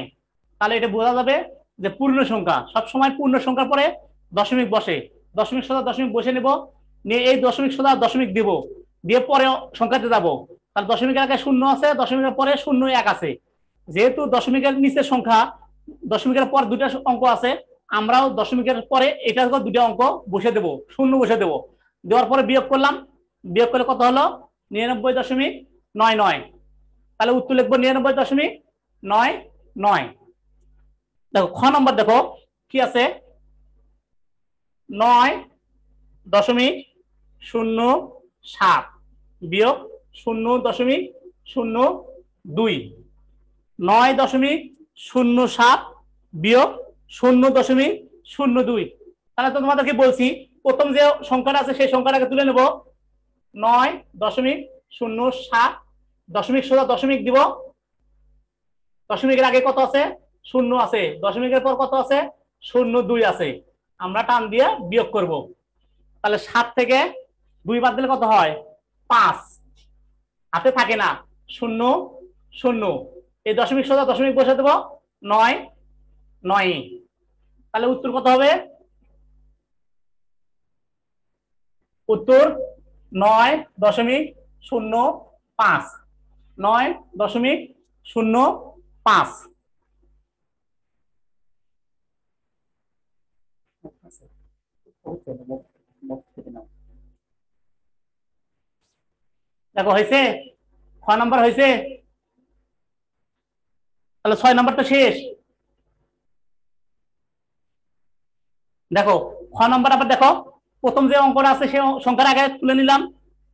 তাহলে এটা বোঝা যাবে যে পূর্ণ সংখ্যা। সবসময় পূর্ণ সংখ্যার পরে দশমিক বসে। দশমিক সোজা দশমিক বসে নেব, নিয়ে এই দশমিক সোজা দশমিক দিব, দিয়ে পরে সংখ্যাতে যাব। তাহলে দশমিকের আগে 0 আছে, দশমিকের পরে 0.1 আছে। যেহেতু দশমিকের নিচের সংখ্যা, দশমিকের পর দুটা অঙ্ক আছে, আমরাও দশমিকের পরে এটা দুটো অঙ্ক বসে দেবো, শূন্য বসে দেবো, দেওয়ার পরে বিয়োগ করলাম, বিয়োগ করলে কত হলো 99.99। তাহলে উত্তর লিখবো 99.99। দেখো খ নম্বর দেখো কি আছে, 9.07 বিয়োগ 0.02, 9.07 বিয়োগ 0.02। তাহলে তো তোমাদেরকে বলছি প্রথম যে সংখ্যাটা আছে সেই সংখ্যাটাকে তুলে নেব, 9.07 দশমিক সোজা দশমিক দিব, দশমিকের আগে কত আছে 0 আছে, দশমিকের পর কত আছে 0.2 আছে, আমরা টান দিয়ে বিয়োগ করব। তাহলে 7 থেকে 2 বাদ দিলে কত হয় 5, হাতে থাকে না 0 0, এই দশমিক সোজা দশমিক বসে দেব 9 9। তাহলে উত্তর কত হবে, উত্তর 9.05, 9.05। দেখো হয়েছে, 6 নম্বর হয়েছে। তাহলে 6 নম্বর তো শেষ। দেখো খ নম্বর আবার দেখো, প্রথম যে অঙ্কটা আছে সেই সংখ্যার আগে তুলে নিলাম,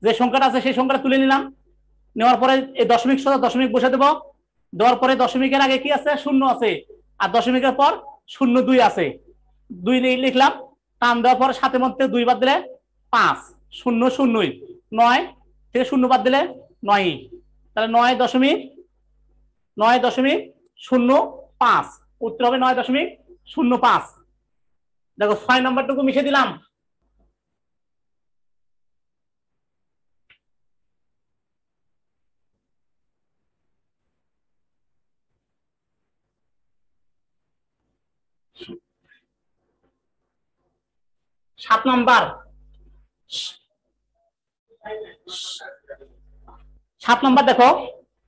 যে সংখ্যাটা আছে সেই সংখ্যাটা তুলে নিলাম, নেওয়ার পরে এই দশমিক সোজা দশমিক বসে দেবো, দেওয়ার পরে দশমিকের আগে কি আছে 0 আছে, আর দশমিকের পর 0.2 আছে, 2 লিখলাম, টান দেওয়ার পর 7 মধ্যে 2 বাদ দিলে 5, 0 0, 9 থেকে 0 বাদ দিলে 9, তাহলে 9.05, উত্তর হবে 9.05। দেখো 6 নম্বরটুকু মিশে দিলাম, সাত নম্বর, 7 নম্বর দেখো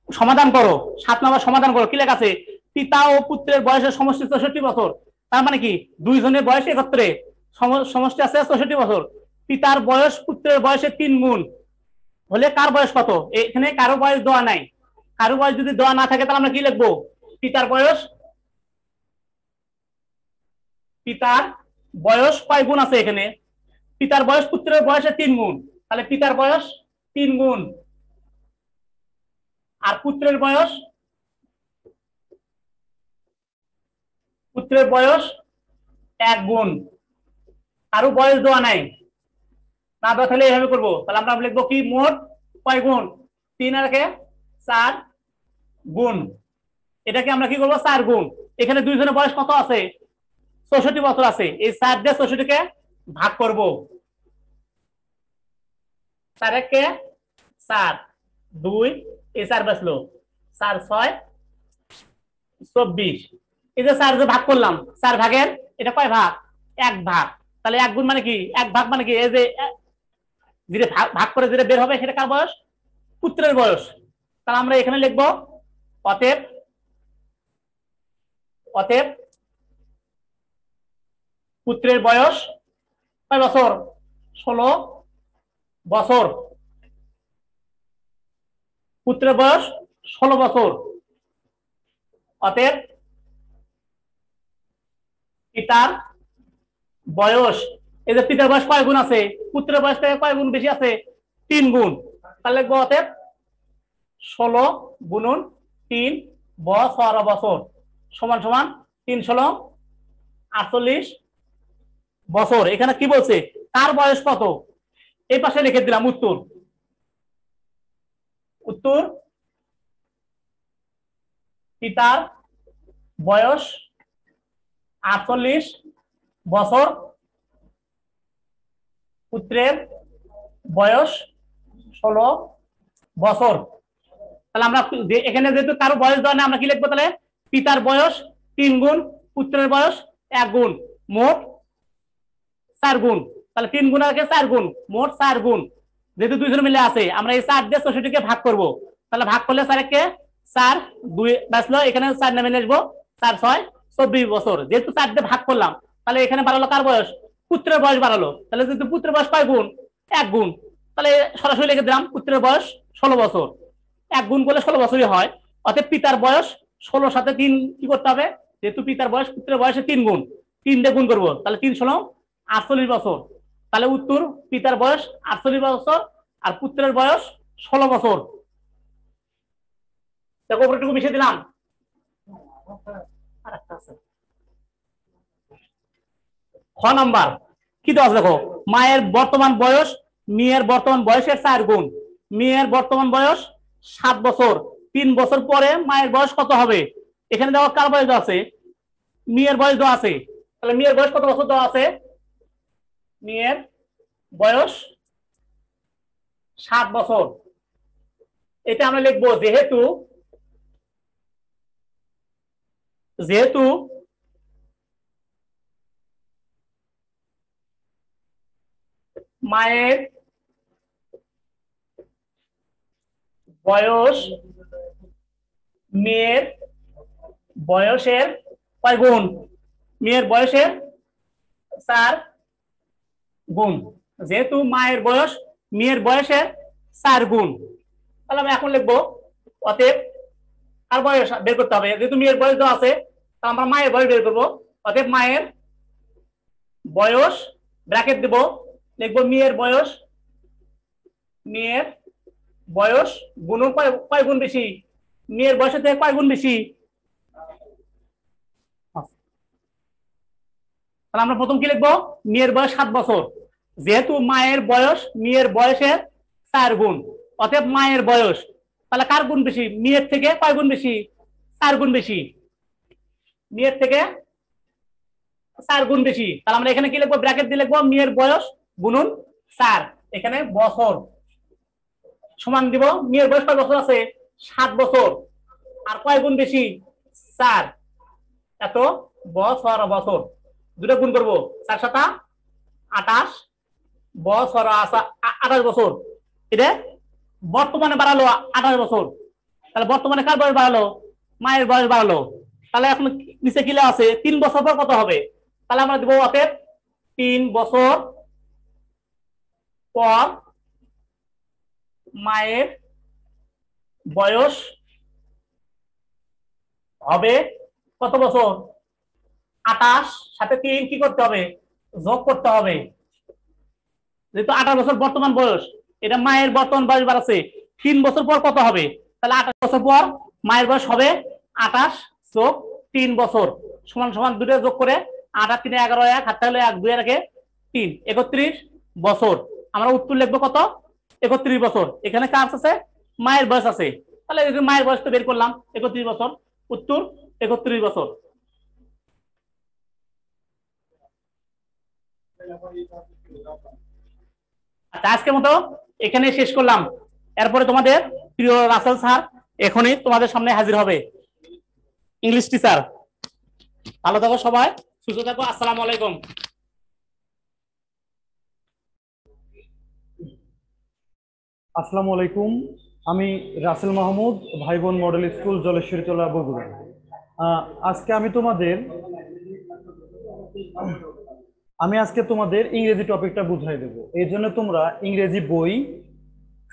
সমাধান করো, 7 নম্বর সমাধান করো। কি লেখা আছে, পিতা ও পুত্রের বয়সের সমষ্টি 64 বছর, তার মানে কি দুইজনের বয়স একত্রে সমষ্টি আছে 64 বছর, পিতার বয়স পুত্রের বয়সের 3 গুণ হলে কার বয়স কত। এখানে কারো বয়স দেওয়া নাই, কারো বয়স যদি দেওয়া না থাকে তাহলে আমরা কি লিখবো, পিতার বয়স কয় গুণ আছে, এখানে পিতার বয়স পুত্রের বয়সের 3 গুণ, তাহলে পিতার বয়স 3 গুণ, আর পুত্রের বয়স 1 গুণ। কারো বয়স দেওয়া নাই, না দেওয়া থাকলে এইভাবে করবো, তাহলে আমরা লিখবো কি মোট কয় গুণ, 3 আর 4 গুণ, এটাকে আমরা কি করবো 4 গুণ। এখানে দুইজনের বয়স কত আছে 64 বছর আছে, এই 4 দিয়ে 64 কে ভাগ করবো, 4 কে 4, 2 এই 4 বাঁচলো, 4 6 24, এই যে 4 যে ভাগ করলাম, 4 ভাগের এটা কয় ভাগ 1 ভাগ, তাহলে 1 গুণ মানে কি 1 ভাগ মানে কি, এই যে যেটা ভাগ করে যেটা বের হবে সেটা কার বয়স, পুত্রের বয়স। তাহলে আমরা এখানে লিখবো অতএব পুত্রের বয়স কয় বছর 16 বছর, পুত্রের বয়স 16 বছর, অতএব পিতার বয়স, এই যে পিতার বয়স কয় গুণ আছে, পুত্রের বয়স থেকে কয় গুণ বেশি আছে 3 গুণ, তাহলে লিখবো অতএব 16 গুণন 3 বছর সমান সমান 3 16 48 বছর। এখানে কি বলছে কার বয়স কত, এই পাশে লিখে দিলাম উত্তর পিতার বয়স 48 বছর, পুত্রের বয়স 16 বছর। তাহলে আমরা এখানে যেহেতু কারো বয়স দেওয়া না, আমরা কি লিখবো তাহলে পিতার বয়স 3 গুণ, পুত্রের বয়স 1 গুণ, মোট 4 গুণ। তাহলে 3 গুণ আর 4 গুণ, মোট 4 গুণ। যেহেতু দুইজন মিলে আছে, আমরা এই 4 দিয়ে 64 কে ভাগ করব, তাহলে ভাগ করলে 4 কে 4 2 বাঁচলো, এখানে 4 নামে আসবো, 4 6 24 বছর। যেহেতু 4 দিয়ে ভাগ করলাম, তাহলে এখানে বাড়ালো কার বয়স? পুত্রের বয়স বাড়ালো। তাহলে যদি পুত্রের বয়স কয় গুণ? 1 গুণ। তাহলে সরাসরি লিখে দিলাম পুত্রের বয়স 16 বছর। 1 গুণ করলে 16 বছরই হয়। অতএব পিতার বয়স 16 সাথে 3 কি করতে হবে? যেহেতু পিতার বয়স পুত্রের বয়সে 3 গুণ, 3 দিয়ে গুণ করবো, তাহলে 3 16 48 বছর। তাহলে উত্তর পিতার বয়স 48 বছর আর পুত্রের বয়স 16 বছর। দেখো উপরেটুকু মিশিয়ে দিলাম। খ নাম্বার কি দেওয়া আছে দেখো, মায়ের বর্তমান বয়স মেয়ের বর্তমান বয়সের 4 গুণ। মেয়ের বর্তমান বয়স 7 বছর, 3 বছর পরে মায়ের বয়স কত হবে? এখানে দেখো কার বয়স দেওয়া আছে? মেয়ের বয়স দেওয়া আছে। তাহলে মেয়ের বয়স কত বছর দেওয়া আছে? মেয়ের বয়স 7 বছর। এটা আমরা লিখবো যেহেতু যেহেতু মায়ের বয়স মেয়ের বয়সের কয় গুণ? মেয়ের বয়সের 4 গুণ। যেহেতু মায়ের বয়স মেয়ের বয়সের 4 গুণ, তাহলে আমি এখন লিখবো অতএব আর বয়স বের করতে হবে। যেহেতু মেয়ের বয়স দেওয়া আছে, তাহলে আমরা মায়ের বয়স বের করবো। অতএব মায়ের বয়স ব্র্যাকেট দেব, লিখবো মেয়ের বয়স, মেয়ের বয়স গুণ কয় গুণ বেশি? মেয়ের বয়সের থেকে কয় গুণ বেশি? তাহলে আমরা প্রথম কি লিখবো? মেয়ের বয়স 7 বছর। যেহেতু মায়ের বয়স মেয়ের বয়সের 4 গুণ, অতএব মায়ের বয়স, তাহলে কার গুণ বেশি? মেয়ের থেকে কয় গুণ বেশি? 4 গুণ বেশি। মেয়ের থেকে 4 গুণ বেশি। তাহলে আমরা এখানে কি লিখবো? ব্র্যাকেট দিয়ে লিখবো মেয়ের বয়স গুণন 4, এখানে বছর সমান দিব। মেয়ের বয়স কয় বছর আছে? 7 বছর। আর কয় গুণ বেশি? 4। এত বছর বছর দুটো গুণ করবো, 4 7 28 বছর 28 বছর। এটা বর্তমানে বাড়ালো 28 বছর। তাহলে বর্তমানে কার বয়স বাড়ালো? মায়ের বয়স বাড়ালো। তাহলে এখন নিচে কি আছে? 3 বছর পর কত হবে? তাহলে আমরা দেবো অতএব 3 বছর পর মায়ের বয়স হবে কত বছর? 28 সাথে 3 কি করতে হবে? যোগ করতে হবে। যেহেতু 28 বছর বর্তমান বয়স, এটা মায়ের বর্তমান বয়স বাড়াচ্ছে। 3 বছর পর কত হবে? তাহলে 28 বছর পর মায়ের বয়স হবে 28 যোগ 3 বছর সমান সমান দুটো যোগ করে 8 3 11 1 হাতে হলো 1 2 এর 3 31 বছর। আমরা উত্তর লিখবো কত? 31 বছর। এখানে কার আছে? মায়ের বয়স আছে। তাহলে মায়ের বয়স তো বের করলাম 31 বছর, উত্তর 31 বছর। আচ্ছা, আজকের মতো এখানে শেষ করলাম। এরপরে তোমাদের প্রিয় রাসেল স্যার এখনই তোমাদের সামনে হাজির হবে, ইংলিশ টিচার। ভালো থাকো সবাই, সুস্থ থাকো। আসসালামু আলাইকুম। আসসালামু আলাইকুম। আমি রাসেল মাহমুদ, ভাই বোন মডেল স্কুল, জলেশ্বরীতলা, বগুড়া। আজকে আজকে তোমাদের ইংরেজি টপিকটা বুঝাই দেবো। এই জন্য তোমরা ইংরেজি বই,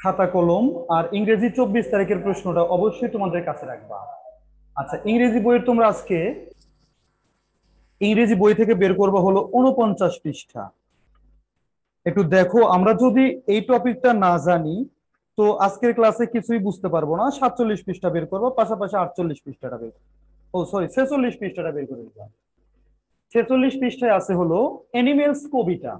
খাতা কলম আর ইংরেজি 24 তারিখের প্রশ্নটা অবশ্যই তোমাদের কাছে রাখবা। আচ্ছা, ইংরেজি বইয়ের তোমরা আজকে ইংরেজি বই থেকে বের করবা হলো 49 পৃষ্ঠা। একটু দেখো, আমরা যদি এই টপিকটা না জানি তো আজকের ক্লাসে কিছুই বুঝতে পারবো না। 47 পৃষ্ঠা বের করবো, পাশাপাশি 48 পৃষ্ঠাটা বের, 46 পৃষ্ঠাটা বের করে দিলাম। 46 পৃষ্ঠায় আছে হলো অ্যানিমেলস কবিতা।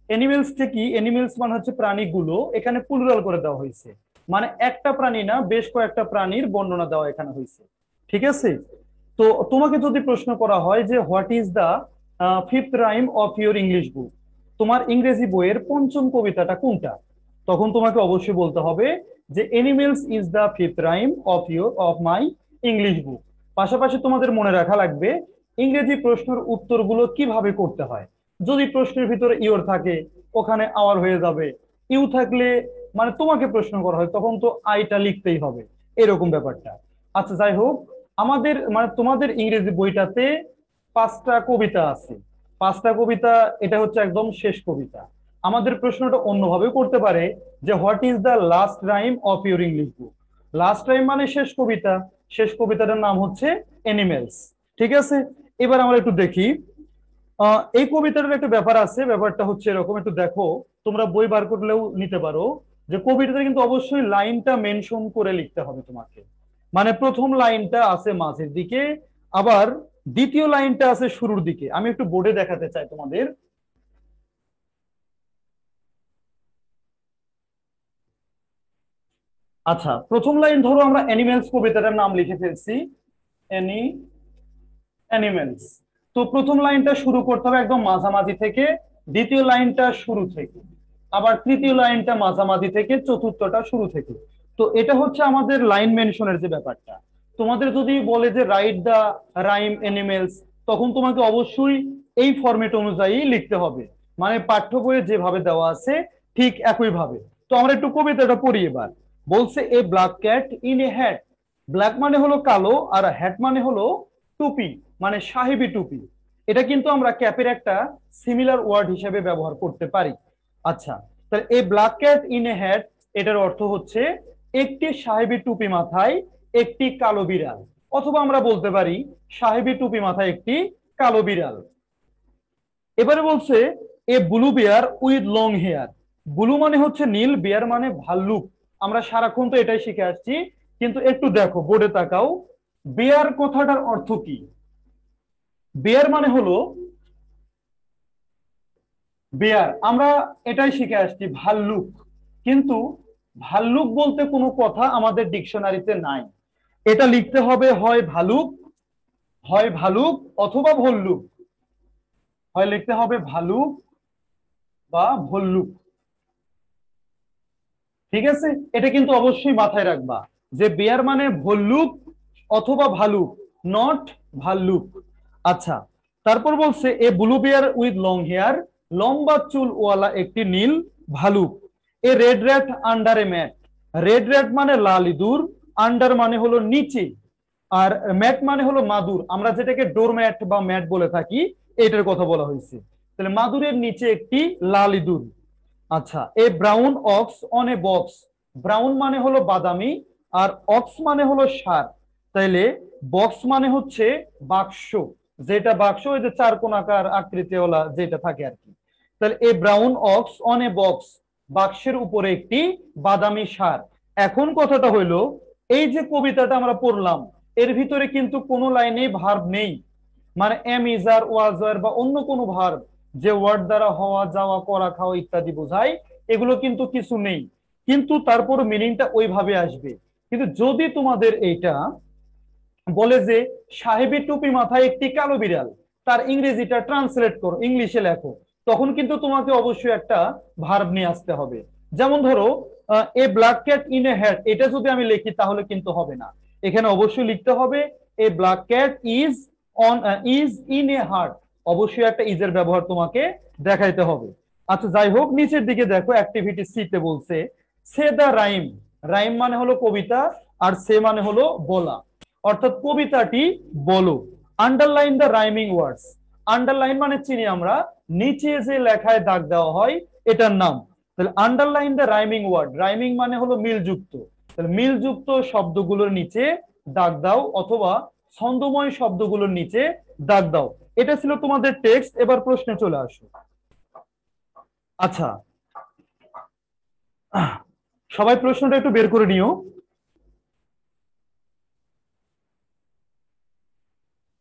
অ্যানিমেলসটা কি? অ্যানিমেলস মানে হচ্ছে প্রাণীগুলো, এখানে প্লুরাল করে দেওয়া হয়েছে, মানে একটা প্রাণী না, বেশ কয়েকটা প্রাণীর বর্ণনা দেওয়া এখানে হয়েছে। ঠিক আছে? তো তোমাকে যদি প্রশ্ন করা হয় যে what is the fifth rhyme of your English book, তোমার ইংরেজি বইয়ের পঞ্চম কবিতাটা কোনটা, তখন তোমাকে অবশ্যই বলতে হবে যে animals is the fifth rhyme of my English book. পাশাপাশি তোমাদের মনে রাখা লাগবে ইংরেজি প্রশ্নের উত্তরগুলো কিভাবে করতে হয়। যদি প্রশ্নের ভিতরে ইওর থাকে ওখানে আওয়ার হয়ে যাবে, ইউ থাকলে মানে তোমাকে প্রশ্ন করা হয় তখন তো আইটা লিখতেই হবে, এরকম ব্যাপারটা। আচ্ছা, যাই হোক, আমাদের মানে তোমাদের ইংরেজি বইটাতে 5টা কবিতা আছে। 5টা কবিতা, এটা হচ্ছে একদম শেষ কবিতা। আমাদের প্রশ্নটা অন্যভাবে করতে পারে যে what is the last rhyme of your English book. Last rhyme মানে শেষ কবিতা, শেষ কবিতাটার নাম হচ্ছে অ্যানিমেলস। ঠিক আছে, এবার আমরা একটু দেখি। এই কবিতাটার একটা ব্যাপার আছে, ব্যাপারটা হচ্ছে এরকম, একটু দেখো, তোমরা বই বার করলেও নিতে পারো, যে কবিতাটা কিন্তু অবশ্যই লাইনটা মেনশন করে লিখতে হবে তোমাকে। মানে প্রথম লাইনটা আছে মাঝের দিকে, আবার দ্বিতীয় লাইনটা আছে শুরুর দিকে। আমি একটু বোর্ডে দেখাতে চাই তোমাদের। আচ্ছা, প্রথম লাইন ধরো আমরা অ্যানিমেলস কবিতাটার নাম লিখে ফেলছি, অ্যানি অ্যানিমেলস। তো প্রথম লাইনটা শুরু করতে হবে একদম মাঝামাঝি থেকে, দ্বিতীয় লাইনটা শুরু থেকে, আবার তৃতীয় লাইনটা মাঝামাঝি থেকে, চতুর্থটা শুরু থেকে। তো এটা হচ্ছে আমাদের লাইন মেনশনের যে ব্যাপারটা। তোমাদের যদি বলে যে রাইট দা রাইম অ্যানিমেলস, তখন তোমাকে অবশ্যই এই ফরম্যাট অনুযায়ী লিখতে হবে, মানে পাঠ্য বইয়ে যেভাবে দেওয়া আছে ঠিক একই ভাবে। তো আমরা একটু কবিতাটা পড়ি এবার। বলছে a black cat in a hat. Black মানে হলো কালো, আর হ্যাট মানে হলো টুপি, মানে সাহেবি টুপি। এটা কিন্তু আমরা ক্যাপের একটা সিমিলার ওয়ার্ড হিসেবে ব্যবহার করতে পারি। আচ্ছা, তাহলে এই black cat in a hat, এটার অর্থ হচ্ছে একটি সাহেবি টুপি মাথায় একটি কালো বিড়াল, অথবা আমরা বলতে পারি সাহেবি টুপি মাথায় একটি কালো বিড়াল। এবারে বলছে a blue bear with long hair. Blue মানে হচ্ছে নীল, বিয়ার মানে ভাল্লুক। আমরা সারাক্ষণ তো এটাই শিখে আসছি, কিন্তু একটু দেখো, বোর্ডে তাকাও, বিয়ার কথাটার অর্থ কি? বিয়ার মানে হলো, বিয়ার আমরা এটাই শিখে আসছি ভাল্লুক, কিন্তু ভাল্লুক বলতে কোনো কথা আমাদের ডিকশনারিতে নাই। এটা লিখতে হবে হয় ভালুক, হয় ভালুক, অথবা ভল্লুক। হয় লিখতে হবে ভালুক বা ভল্লুক। ঠিক আছে, এটা কিন্তু অবশ্যই মাথায় রাখবা যে বিয়ার মানে ভল্লুক অথবা ভালুক, নট ভাল্লুক। আচ্ছা, তারপর বলছে a blue bear with long hair, লম্বা চুল ওয়ালা একটি নীল ভালুক। A red rat under a mat. Red rat মানে লাল ইঁদুর, আন্ডার মানে হলো নিচে, আর ম্যাট মানে হলো মাদুর, আমরা যেটাকে ডোরম্যাট বা ম্যাট বলে থাকি, এটার কথা বলা হয়েছে। তাহলে মাদুরের নিচে একটি লাল ইঁদুর। আচ্ছা, a brown ox on a box. Brown মানে হলো বাদামি, আর অক্স মানে হলো ষাঁড়। তাইলে বক্স মানে হচ্ছে বাক্স, যেটা বাক্স ওই যে চার কোণাকার আকৃতিওয়ালা যেটা থাকে আর কি। তাহলে a brown ox on a box, বাক্সের উপরে একটি বাদামি ষাঁড়। এখন কথাটা হইলো, এই যে কবিতাটা আমরা পড়লাম, এর ভিতরে কিন্তু কোনো লাইনে ভার্ব নেই, মানে এম ইজার ওয়াজার বা অন্য কোনো ভার্ব যে ওয়ার্ড দ্বারা হওয়া যাওয়া করা খাওয়া ইত্যাদি বোঝায়, এগুলো কিন্তু কিছু নেই। কিন্তু তারপর মিনিংটা ওইভাবে আসবে। কিন্তু যদি তোমাদের এইটা বলে যে সাহেবী টুপি মাথায় একটি কালো বিড়াল, তার ইংরেজিটা ট্রান্সলেট করো, ইংলিশে লেখো, তখন কিন্তু তোমাকে অবশ্যই একটা ভার্ব নিয়ে আসতে হবে। যেমন ধরো a black cat in a hat, এটা যদি আমি লিখি তাহলে কিন্তু হবে না। এখানে অবশ্যই লিখতে হবে a black cat is on is in a heart, অবশ্যই একটা ইজের ব্যবহার তোমাকে দেখাইতে হবে। আচ্ছা, যাই হোক, নিচের দিকে দেখো অ্যাক্টিভিটি সি তে বলছে সে দা রাইম। রাইম মানে হলো কবিতা, আর সে মানে হলো বলা, অর্থাৎ কবিতাটি বলো। Underline the rhyming words. Underline মানে চিনি আমরা, নিচে যে লেখায় দাগ দেওয়া হয় এটার নাম। তাহলে underline the rhyming word, rhyming মানে হলো মিলযুক্ত, তাহলে মিলযুক্ত শব্দগুলোর নিচে দাগ দাও, অথবা ছন্দময় শব্দগুলোর নিচে দাগ দাও। এটা ছিল তোমাদের টেক্সট। এবার প্রশ্নে চলে আসো। আচ্ছা, সবাই প্রশ্নটা একটু বের করে নিও।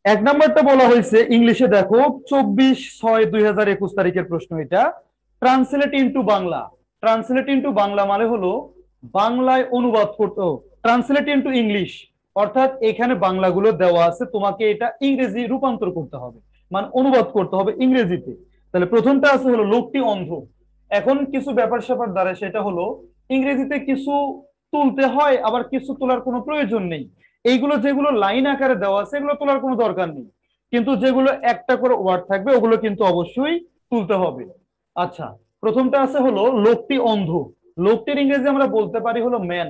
এক নাম্বারটা বলা হয়েছে ইংলিশে, দেখো 24/6/2021 তারিখের প্রশ্ন এটা। Translate into Bangla. Translate into Bangla মানে হলো বাংলায় অনুবাদ করতে, ট্রান্সলেট ইনটু ইংলিশ, অর্থাৎ এখানে বাংলাগুলো দেওয়া আছে, তোমাকে এটা ইংরেজি রূপান্তর করতে হবে, মানে অনুবাদ করতে হবে ইংরেজিতে। তাহলে প্রথমটা আছে হলো লোকটি অন্ধ। এখন কিছু ব্যাপার স্যাপার দ্বারা সেটা হলো ইংরেজিতে কিছু তুলতে হয়, আবার কিছু তোলার কোনো প্রয়োজন নেই। এইগুলো যেগুলো লাইন আকারে দেওয়া আছে এগুলো তোলার কোনো দরকার নেই, কিন্তু যেগুলো একটা করে ওয়ার্ড থাকবে ওগুলো কিন্তু অবশ্যই তুলতে হবে। আচ্ছা, প্রথমটা আছে হলো লোকটি অন্ধ। লোকটির ইংরেজি আমরা বলতে পারি হলো ম্যান।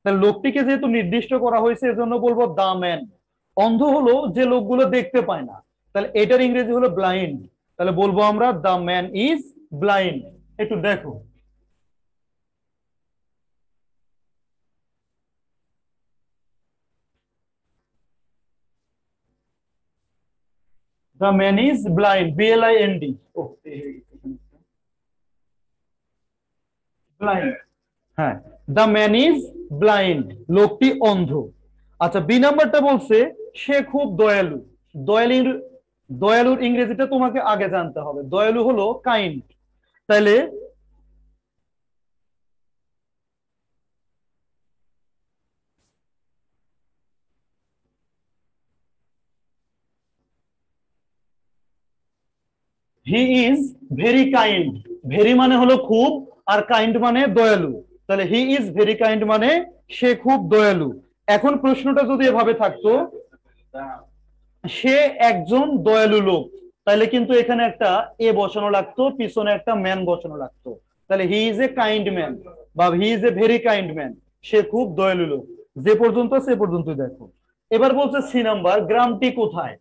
তাহলে লোকটিকে যেহেতু নির্দিষ্ট করা হয়েছে এজন্য বলবো দা ম্যান। অন্ধ হলো যে লোকগুলো দেখতে পায় না, তাহলে এটার ইংরেজি হলো ব্লাইন্ড। তাহলে বলবো আমরা দ্য ম্যান ইজ ব্লাইন্ড। একটু দেখো, the man is blind, BLIND। ও ব্লাইন্ড, হ্যাঁ, দ্য ম্যান ইজ ব্লাইন্ড, লোকটি অন্ধ। আচ্ছা, বি নাম্বারটা বলছে সে খুব দয়ালু। দয়ালুর দয়ালুর ইংরেজিটা তোমাকে আগে জানতে হবে। দয়ালু হলো কাইন্ড। তাহলে he is very kind. Very মানে হলো খুব, আর কাইন্ড মানে দয়ালু। তাহলে হি ইজ ভেরি কাইন্ড মানে সে খুব দয়ালু। এখন প্রশ্নটা যদি এভাবে থাকতো, সে একজন দয়ালু লোক, তাহলে কিন্তু এখানে একটা এ বসানো লাগতো, পিছনে একটা ম্যান বসানো লাগতো। তাহলে he is a kind man বা he is a very kind man, সে খুব দয়ালু লোক। যে পর্যন্ত সে পর্যন্ত দেখো। এবার বলছে সি নাম্বার, গ্রামটি কোথায়?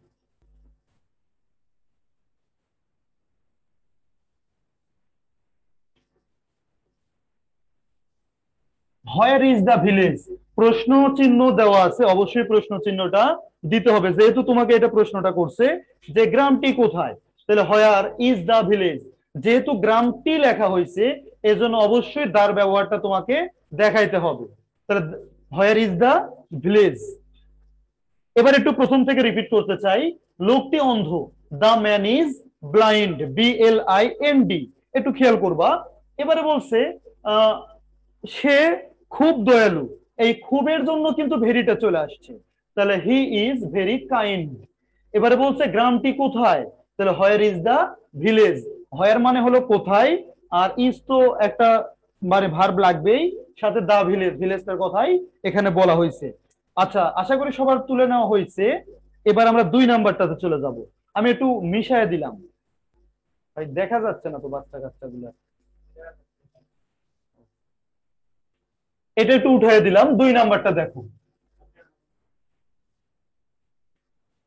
Where is the village? প্রশ্ন চিহ্ন দেওয়া আছে, অবশ্যই প্রশ্ন চিহ্নটা দিতে হবে, যেহেতু তোমাকে এটা প্রশ্নটা করছে যে গ্রামটি কোথায়। তাহলে হোয়ার ইজ দ্য ভিলেজ, যেহেতু গ্রামটি লেখা হয়েছে এজন্য অবশ্যই দার ব্যবহারটা তোমাকে দেখাইতে হবে। তাহলে হোয়ার ইজ দ্য ভিলেজ। এবার একটু প্রথম থেকে রিপিট করতে চাই, লোকটি অন্ধ, the man is blind, BLIND। একটু খেয়াল করবা। এবারে বলছে সে খুব দয়ালু, এই খুবের জন্য কিন্তু ভেরিটা চলে আসছে। তাহলে হি ইজ ভেরি কাইন্ড। এবারে বলছে গ্রামটি কোথায়, তাহলে হোয়ার ইজ দা ভিলেজ। হোয়ার মানে হলো কোথায়, আর ইজ তো একটা মানে ভার্ব লাগবেই, সাথে দা ভিলেজ, ভিলেজটার কথাই এখানে বলা হয়েছে। আচ্ছা, আশা করি সবার তুলে নেওয়া হয়েছে। এবার আমরা 2 নাম্বারটাতে চলে যাব। আমি একটু মিশায় দিলাম, ভাই দেখা যাচ্ছে না তো বাচ্চা কাচ্চাগুলো, এটা একটু উঠাই দিলাম। 2 নাম্বারটা দেখো।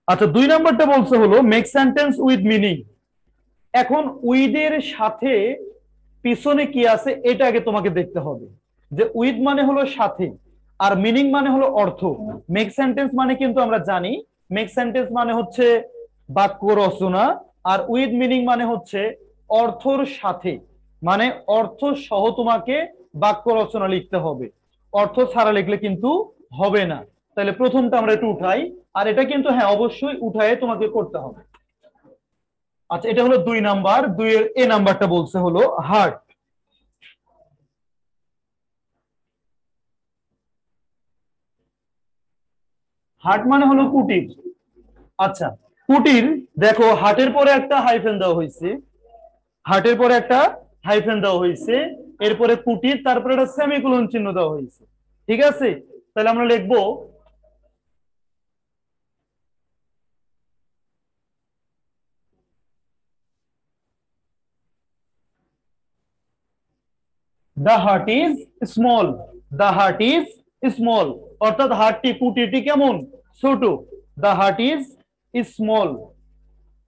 আচ্ছা, 2 নাম্বারটা বলছে হলো মেক সেন্টেন্স উইথ মিনিং। এখন উইথ এর সাথে পিছনে কি আছে এটা আগে তোমাকে দেখতে হবে। যে উইথ মানে হলো সাথে, আর মিনিং মানে হলো অর্থ। মেক সেন্টেন্স মানে কিন্তু আমরা জানি, মেক সেন্টেন্স মানে হচ্ছে বাক্য রচনা, আর উইথ মিনিং মানে হচ্ছে অর্থর সাথে, মানে অর্থ সহ তোমাকে বাক্য রচনা লিখতে হবে, অর্থ ছাড়া লিখলে কিন্তু হবে না। তাহলে প্রথমটা আমরা একটু উঠাই, আর এটা কিন্তু হ্যাঁ অবশ্যই উঠায় তোমাকে করতে হবে। আচ্ছা, এটা হলো 2 নাম্বার। 2 এর এ নাম্বারটা বলছে হলো হার্ট। হার্ট মানে হলো কুটির। আচ্ছা, কুটির, দেখো হার্টের পরে একটা হাইফেন দেওয়া হয়েছে, হার্টের পরে একটা হাইফেন দেওয়া হয়েছে, এরপরে কুটির, তারপরে একটা সেমিকোলন চিহ্ন দেওয়া হয়েছে। ঠিক আছে, তাহলে আমরা লিখবো the heart is small. The heart is small, অর্থাৎ হার্টটি, কুটিরটি কেমন, ছোট। The heart is small.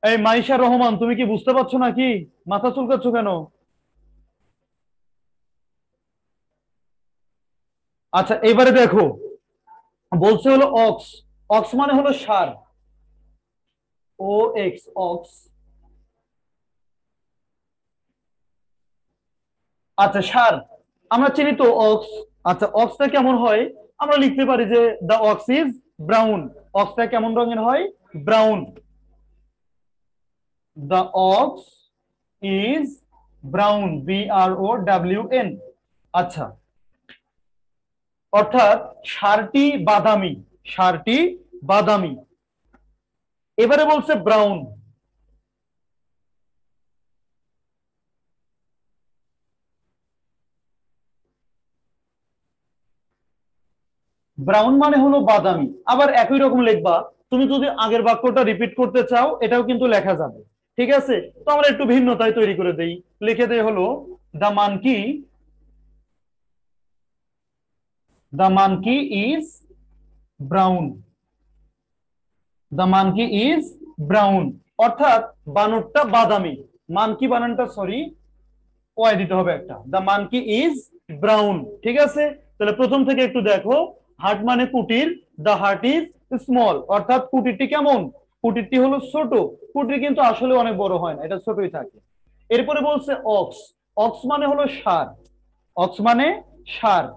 এই মাইশা রহমান, তুমি কি বুঝতে পারছো নাকি? মাথা চুলকাচ্ছ কেন? আচ্ছা, এবারে দেখো বলছে হলো অক্স। অক্স মানে হলো ষাঁড়, OX, অক্স। আচ্ছা, ষাঁড় আমরা চিনি তো অক্স। আচ্ছা, অক্সটা কেমন হয়? আমরা লিখতে পারি যে দ্য অক্স ইজ ব্রাউন। অক্সটা কেমন রঙের হয়? Brown. The ox is brown, BROWN। আচ্ছা, অর্থাৎ ষাঁড়টি বাদামি, ষাঁড়টি বাদামি। এবারে বলছে ব্রাউন। ব্রাউন মানে হলো বাদামি। আবার একই রকম লিখবা, তুমি যদি আগের বাক্যটা রিপিট করতে চাও এটাও কিন্তু লেখা যাবে। ঠিক আছে, তো আমরা একটু ভিন্নতায় তৈরি করে দেই, লিখে দেই হলো the monkey, the monkey is brown. The monkey is brown, অর্থাৎ বানরটা বাদামি। মানকি বানানটা সরি ওয়াই দিতে হবে একটা। The monkey is brown. ঠিক আছে, তাহলে প্রথম থেকে একটু দেখো। হার্ট মানে কুটির, দ্য হার্ট ইজ স্মল, অর্থাৎ কুটিরটি কেমন? কুটিরটি হলো ছোট। কুটির কিন্তু আসলে অনেক বড় হয় না, এটা ছোটই থাকে। এরপরে বলছে অক্স। অক্স মানে হলো ষাঁড়। অক্স মানে ষাঁড়।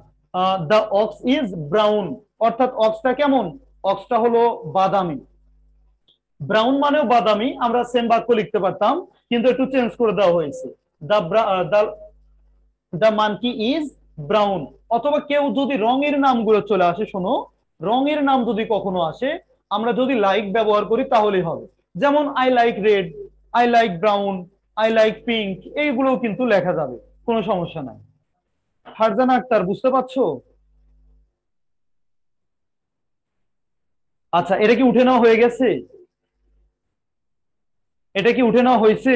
দ্য অক্স ইজ ব্রাউন, অর্থাৎ অক্সটা কেমন? অক্সটা হলো বাদামি। ব্রাউন মানেও বাদামি, আমরা সেম বাক্য লিখতে পারতাম, কিন্তু একটু চেঞ্জ করে দেওয়া হয়েছে। The the monkey is brown. অথবা কেউ যদি রঙের নামগুলো চলে আসে, শোনো, রঙের নাম যদি কখনো আসে, আমরা যদি লাইক ব্যবহার করি তাহলেই হবে। যেমন I like red, I like brown, I like pink, এইগুলোও কিন্তু লেখা যাবে, কোনো সমস্যা নাই। ফারজানা আক্তার, বুঝতে পারছো? আচ্ছা, এটা কি উঠে নেওয়া হয়ে গেছে? এটা কি উঠে নেওয়া হয়েছে?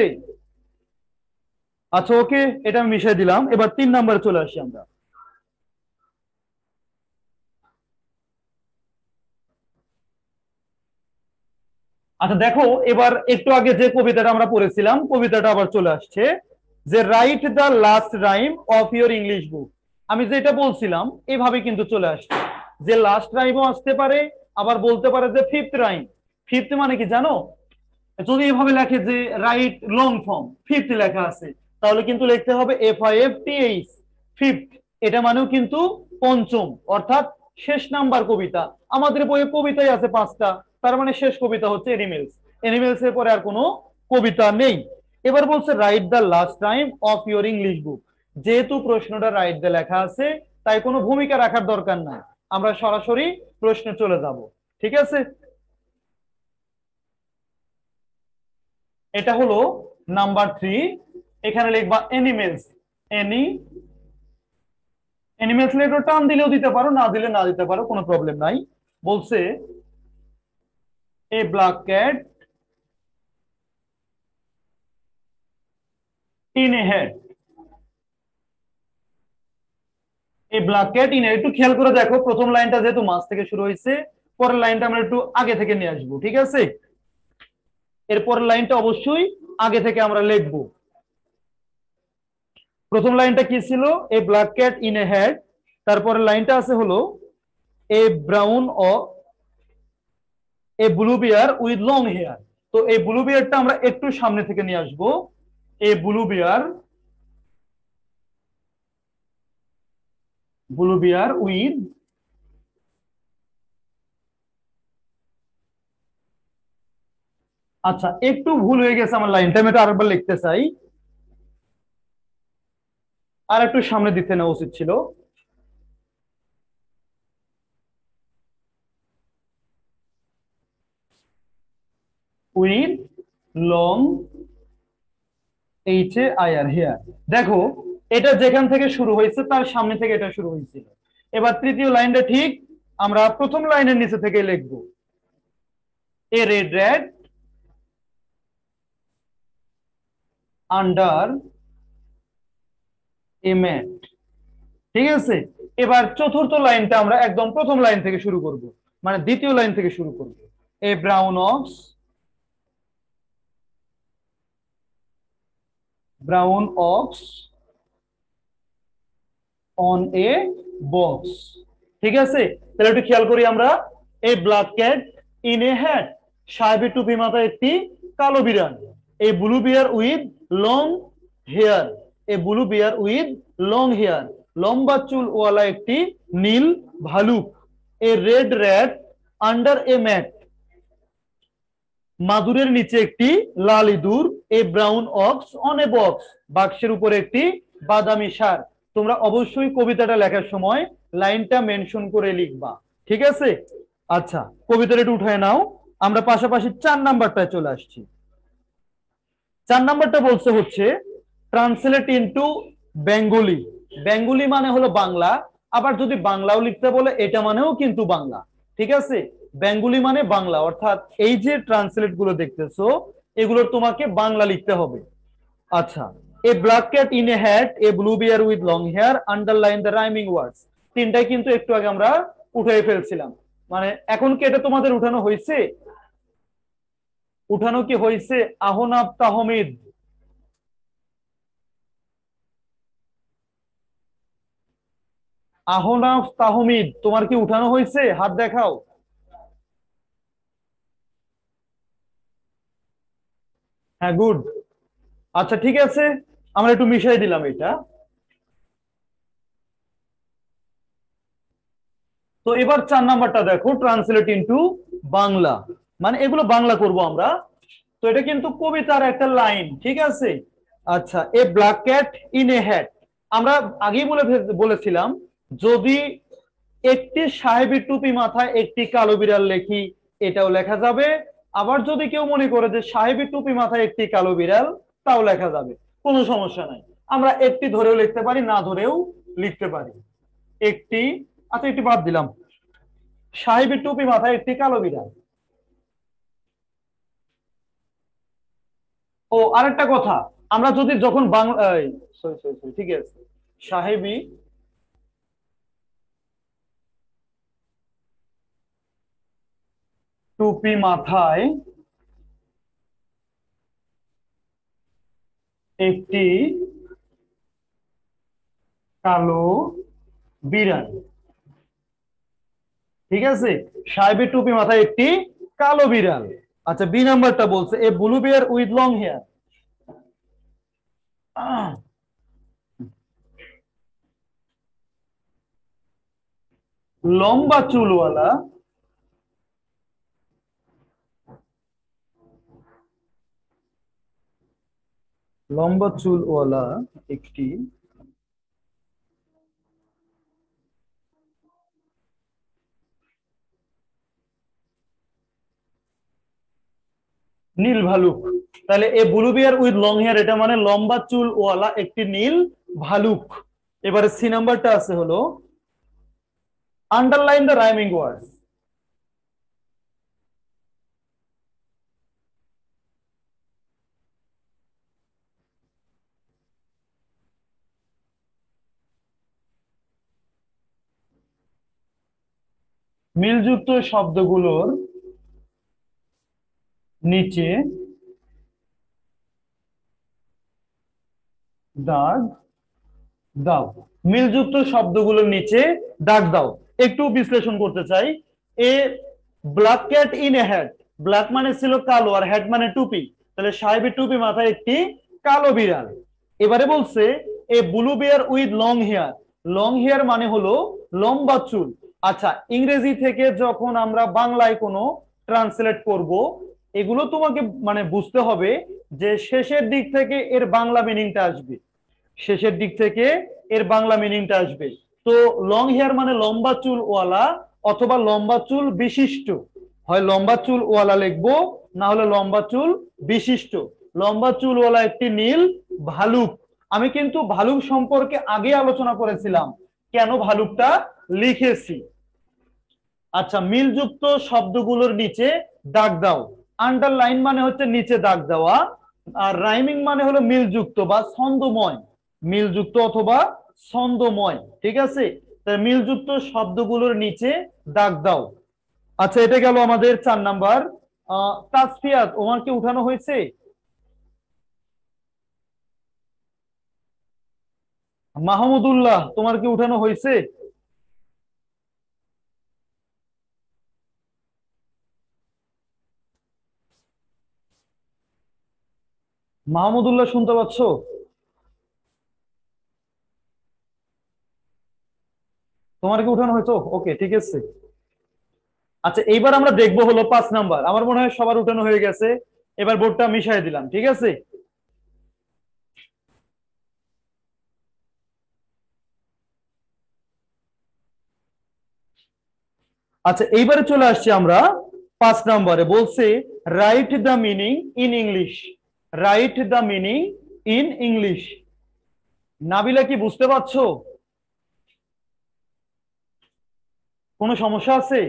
আচ্ছা ওকে, এটা আমি মিশিয়ে দিলাম। এবার 3 নম্বরে চলে আসি আমরা। আচ্ছা দেখো, এবার একটু আগে যে কবিতাটা আমরা পড়েছিলাম, কবিতাটা আবার চলে আসছে, যে write the last rhyme of your English book. আমি যেটা বলছিলাম এভাবে কিন্তু চলে আসছে, যে লাস্ট রাইমও আসতে পারে, আবার বলতে পারে যে ফিফথ রাইম। ফিফথ মানে কি জানো? যদি এভাবে লেখে যে রাইট লং ফর্ম, ফিফথ লেখা আছে, তাহলে কিন্তু লিখতে হবে FIFTH, ফিফথ। এটা মানেও কিন্তু পঞ্চম, অর্থাৎ শেষ নাম্বার কবিতা। আমাদের বইয়ে কবিতাই আছে 5টা, তার মানে শেষ কবিতা হচ্ছে এনিমেলস। এনিমেলস এর পরে আর কোনো কবিতা নেই। এবার বলছে right the last time of your English বুক। যেহেতু প্রশ্নটা রাইট দ্য লেখা আছে, তাই কোনো ভূমিকা রাখার দরকার নাই, আমরা সরাসরি প্রশ্নে চলে যাব। ঠিক আছে, এটা হলো নাম্বার 3। এখানে লিখবা এনিমেলস। এনি এনিমেলস লিখে টান দিলেও দিতে পারো, না দিলে না দিতে পারো, কোনো প্রবলেম নাই। বলছে a black cat in a head. এই ব্ল্যাক ক্যাট ইন, একটু খেয়াল করে দেখো, প্রথম লাইনটা যেহেতু মাঝ থেকে শুরু হয়েছে, পরের লাইনটা আমরা একটু আগে থেকে নিয়ে আসবো। ঠিক আছে, এর পরের লাইনটা অবশ্যই আগে থেকে আমরা লিখবো। প্রথম লাইনটা কি ছিল? A black cat in a head. তারপরের লাইনটা আছে হলো এ ব্রাউন ও a blue bear with long hair. তো এই ব্লু বিয়ারটা আমরা একটু সামনে থেকে নিয়ে আসবো। এ ব্লু বিয়ার উইথ, আচ্ছা একটু ভুল হয়ে গেছে আমার লাইনটা, আমি এটা আরেকবার লিখতে চাই, আর একটু সামনে দিতে নেওয়া উচিত ছিল। With long HAIR hair. দেখো, এটা যেখান থেকে শুরু হয়েছে তার সামনে থেকে এটা শুরু হয়েছিল। এবার তৃতীয় লাইনটা ঠিক আমরা প্রথম লাইনের নিচে থেকে লিখবো। এ red rat under a mat. ঠিক আছে, এবার চতুর্থ লাইনটা আমরা একদম প্রথম লাইন থেকে শুরু করব, মানে দ্বিতীয় লাইন থেকে শুরু করব। A brown ox on a box. ঠিক আছে, তাহলে একটু খেয়াল করি আমরা। এই black cat in a hat, সাহেবের টুপি মাথায় একটি কালো বিড়াল। এই blue bear with long hair, a blue bear with long hair, লম্বা চুল ওয়ালা একটি নীল ভালুক। A red rat under a mat, মাদুরের নিচে একটি লাল ইঁদুর। A brown ox on a box, বাক্সের উপরে একটি বাদামি ষাঁড়। তোমরা অবশ্যই কবিতাটা লেখার সময় লাইনটা মেনশন করে লিখবা। ঠিক আছে, আচ্ছা কবিতাটা একটু উঠায় নাও। আমরা পাশাপাশি 4 নাম্বারটায় চলে আসছি। 4 নাম্বারটা বলছে হচ্ছে ট্রান্সলেট ইনটু বেঙ্গলি। বেঙ্গলি মানে হলো বাংলা, আবার যদি বাংলাও লিখতে বলে এটা মানেও কিন্তু বাংলা। ঠিক আছে, বেঙ্গলি মানে বাংলা, অর্থাৎ এই যে ট্রান্সলেট গুলো দেখতেছো এগুলোর তোমাকে বাংলা লিখতে হবে। আচ্ছা, a black cat in a hat, a blue bear with long hair, underline the rhyming words. তিনটাই কিন্তু একটু আগে আমরা উঠাই ফেলছিলাম, মানে এখন কি এটা তোমাদের উঠানো হয়েছে? উঠানো কি হয়েছে আহনাব তাহমিদ? আহনাব তাহমিদ তোমার কি উঠানো হয়েছে? হাত দেখাও। হ্যাঁ, গুড। আচ্ছা ঠিক আছে, আমরা একটু মিশাই দিলাম এটা। তো এবার 4 নাম্বারটা দেখো, ট্রান্সলেট ইনটু বাংলা, মানে এগুলো বাংলা করব আমরা। তো এটা কিন্তু কবিতার একটা লাইন, ঠিক আছে। আচ্ছা, a black cat in a hat, আমরা আগেই বলেছিলাম যদি একটি সাহেবী টুপি মাথায় একটি কালো বিড়াল লেখি, এটাও লেখা যাবে। আবার যদি কেউ মনে করে যে সাহেবী টুপি মাথায় একটি কালো বিড়াল, তাও লেখা যাবে, কোনো সমস্যা নাই। আমরা একটি ধরেও লিখতে পারি, না ধরেও লিখতে পারি। একটি, আচ্ছা একটি বাদ দিলাম, সাহেবী টুপি মাথায় একটি কালো বিড়াল। ও আরেকটা কথা, আমরা যদি যখন বাংলা, সরি সরি সরি, ঠিক আছে, সাহেবী টুপি মাথায় একটি কালো বিড়াল, ঠিক আছে, সাহেবের টুপি মাথায় একটি কালো বিড়াল। আচ্ছা, বি নাম্বারটা বলছে a blue bear with long hair, লম্বা চুলওয়ালা লম্বা চুলওয়ালা একটি নীল ভালুক। তাহলে a blue bear with long hair, এটা মানে লম্বা চুলওয়ালা একটি নীল ভালুক। এবারে সি নাম্বারটা আছে হলো আন্ডারলাইন দ্য রাইমিং ওয়ার্ডস। মিলযুক্ত শব্দগুলোর নিচে দাগ দাও। মিলযুক্ত শব্দগুলোর নিচে দাগ দাও। একটু বিশ্লেষণ করতে চাই। A black cat in a hat, black মানে ছিল কালো, আর হ্যাট মানে টুপি, তাহলে সাহেবের টুপি মাথায় একটি কালো বিড়াল। এবারে বলছে a blue bear with long hair, long hair মানে হলো লম্বা চুল। আচ্ছা, ইংরেজি থেকে যখন আমরা বাংলায় কোনো ট্রান্সলেট করব, এগুলো তোমাকে মানে বুঝতে হবে যে শেষের দিক থেকে এর বাংলা মিনিংটা আসবে, শেষের দিক থেকে এর বাংলা মিনিংটা আসবে। তো লং হেয়ার মানে লম্বা চুল ওয়ালা অথবা লম্বা চুল বিশিষ্ট, হয় লম্বা চুল ওয়ালা লিখবো, না হলে লম্বা চুল বিশিষ্ট। লম্বা চুল ওয়ালা একটি নীল ভালুক। আমি কিন্তু ভালুক সম্পর্কে আগে আলোচনা করেছিলাম, কেন ভালুকটা লিখেছি। আচ্ছা, মিলযুক্ত শব্দগুলোর নিচে দাগ দাও। আন্ডারলাইন মানে হচ্ছে নিচে দাগ দেওয়া, আর রাইমিং মানে হলো মিলযুক্ত বা ছন্দময়, মিলযুক্ত অথবা ছন্দময়, ঠিক আছে। তাই মিলযুক্ত শব্দগুলোর নিচে দাগ দাও। আচ্ছা, এটা গেল আমাদের 4 নাম্বার। তাসফিয়াত, ওমার কি উঠানো হয়েছে? মাহমুদুল্লাহ, তোমার কি উঠানো হয়েছে? মাহমুদুল্লাহ শুনতে পাচ্ছ? তোমার কি উঠানো হয়েছে? ওকে, ঠিক আছে। আচ্ছা, এইবার আমরা দেখবো হলো 5 নাম্বার। আমার মনে হয় সবার উঠানো হয়ে গেছে। এবার বোর্ডটা মিশাই দিলাম, ঠিক আছে। আচ্ছা, এইবারে চলে আসছি আমরা 5 নম্বরে। বলছে write the meaning in English, write the meaning in English. Nabila কি বুঝতে পারছো? কোনো সমস্যা আছে?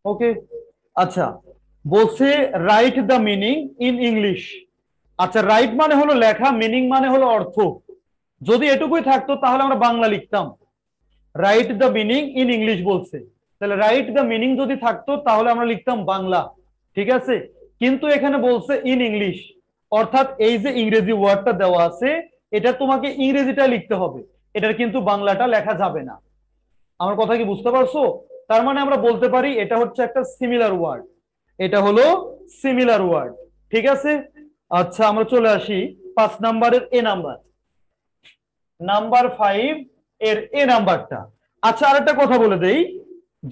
ওকে, আচ্ছা, বলছে write the meaning in English. আচ্ছা, রাইট মানে হলো লেখা, মিনিং মানে হলো অর্থ। যদি এটুকুই থাকতো তাহলে আমরা বাংলা লিখতাম। Write the meaning in English বলছে, তাহলে রাইট দ্য মিনিং যদি থাকতো তাহলে আমরা লিখতাম বাংলা, ঠিক আছে, কিন্তু এখানে বলছে ইন ইংলিশ, অর্থাৎ এই যে ইংরেজি ওয়ার্ডটা দেওয়া আছে এটা তোমাকে ইংরেজিটা লিখতে হবে, এটার কিন্তু বাংলাটা লেখা যাবে না। আমার কথা কি বুঝতে পারছো? তার মানে আমরা বলতে পারি এটা হচ্ছে একটা সিমিলার ওয়ার্ড, এটা হলো সিমিলার ওয়ার্ড। ঠিক আছে, আচ্ছা আমরা চলে আসি 5 নাম্বারের এ নাম্বার, নাম্বার 5 এর এ নাম্বারটা। আচ্ছা আরেকটা কথা বলে দেই,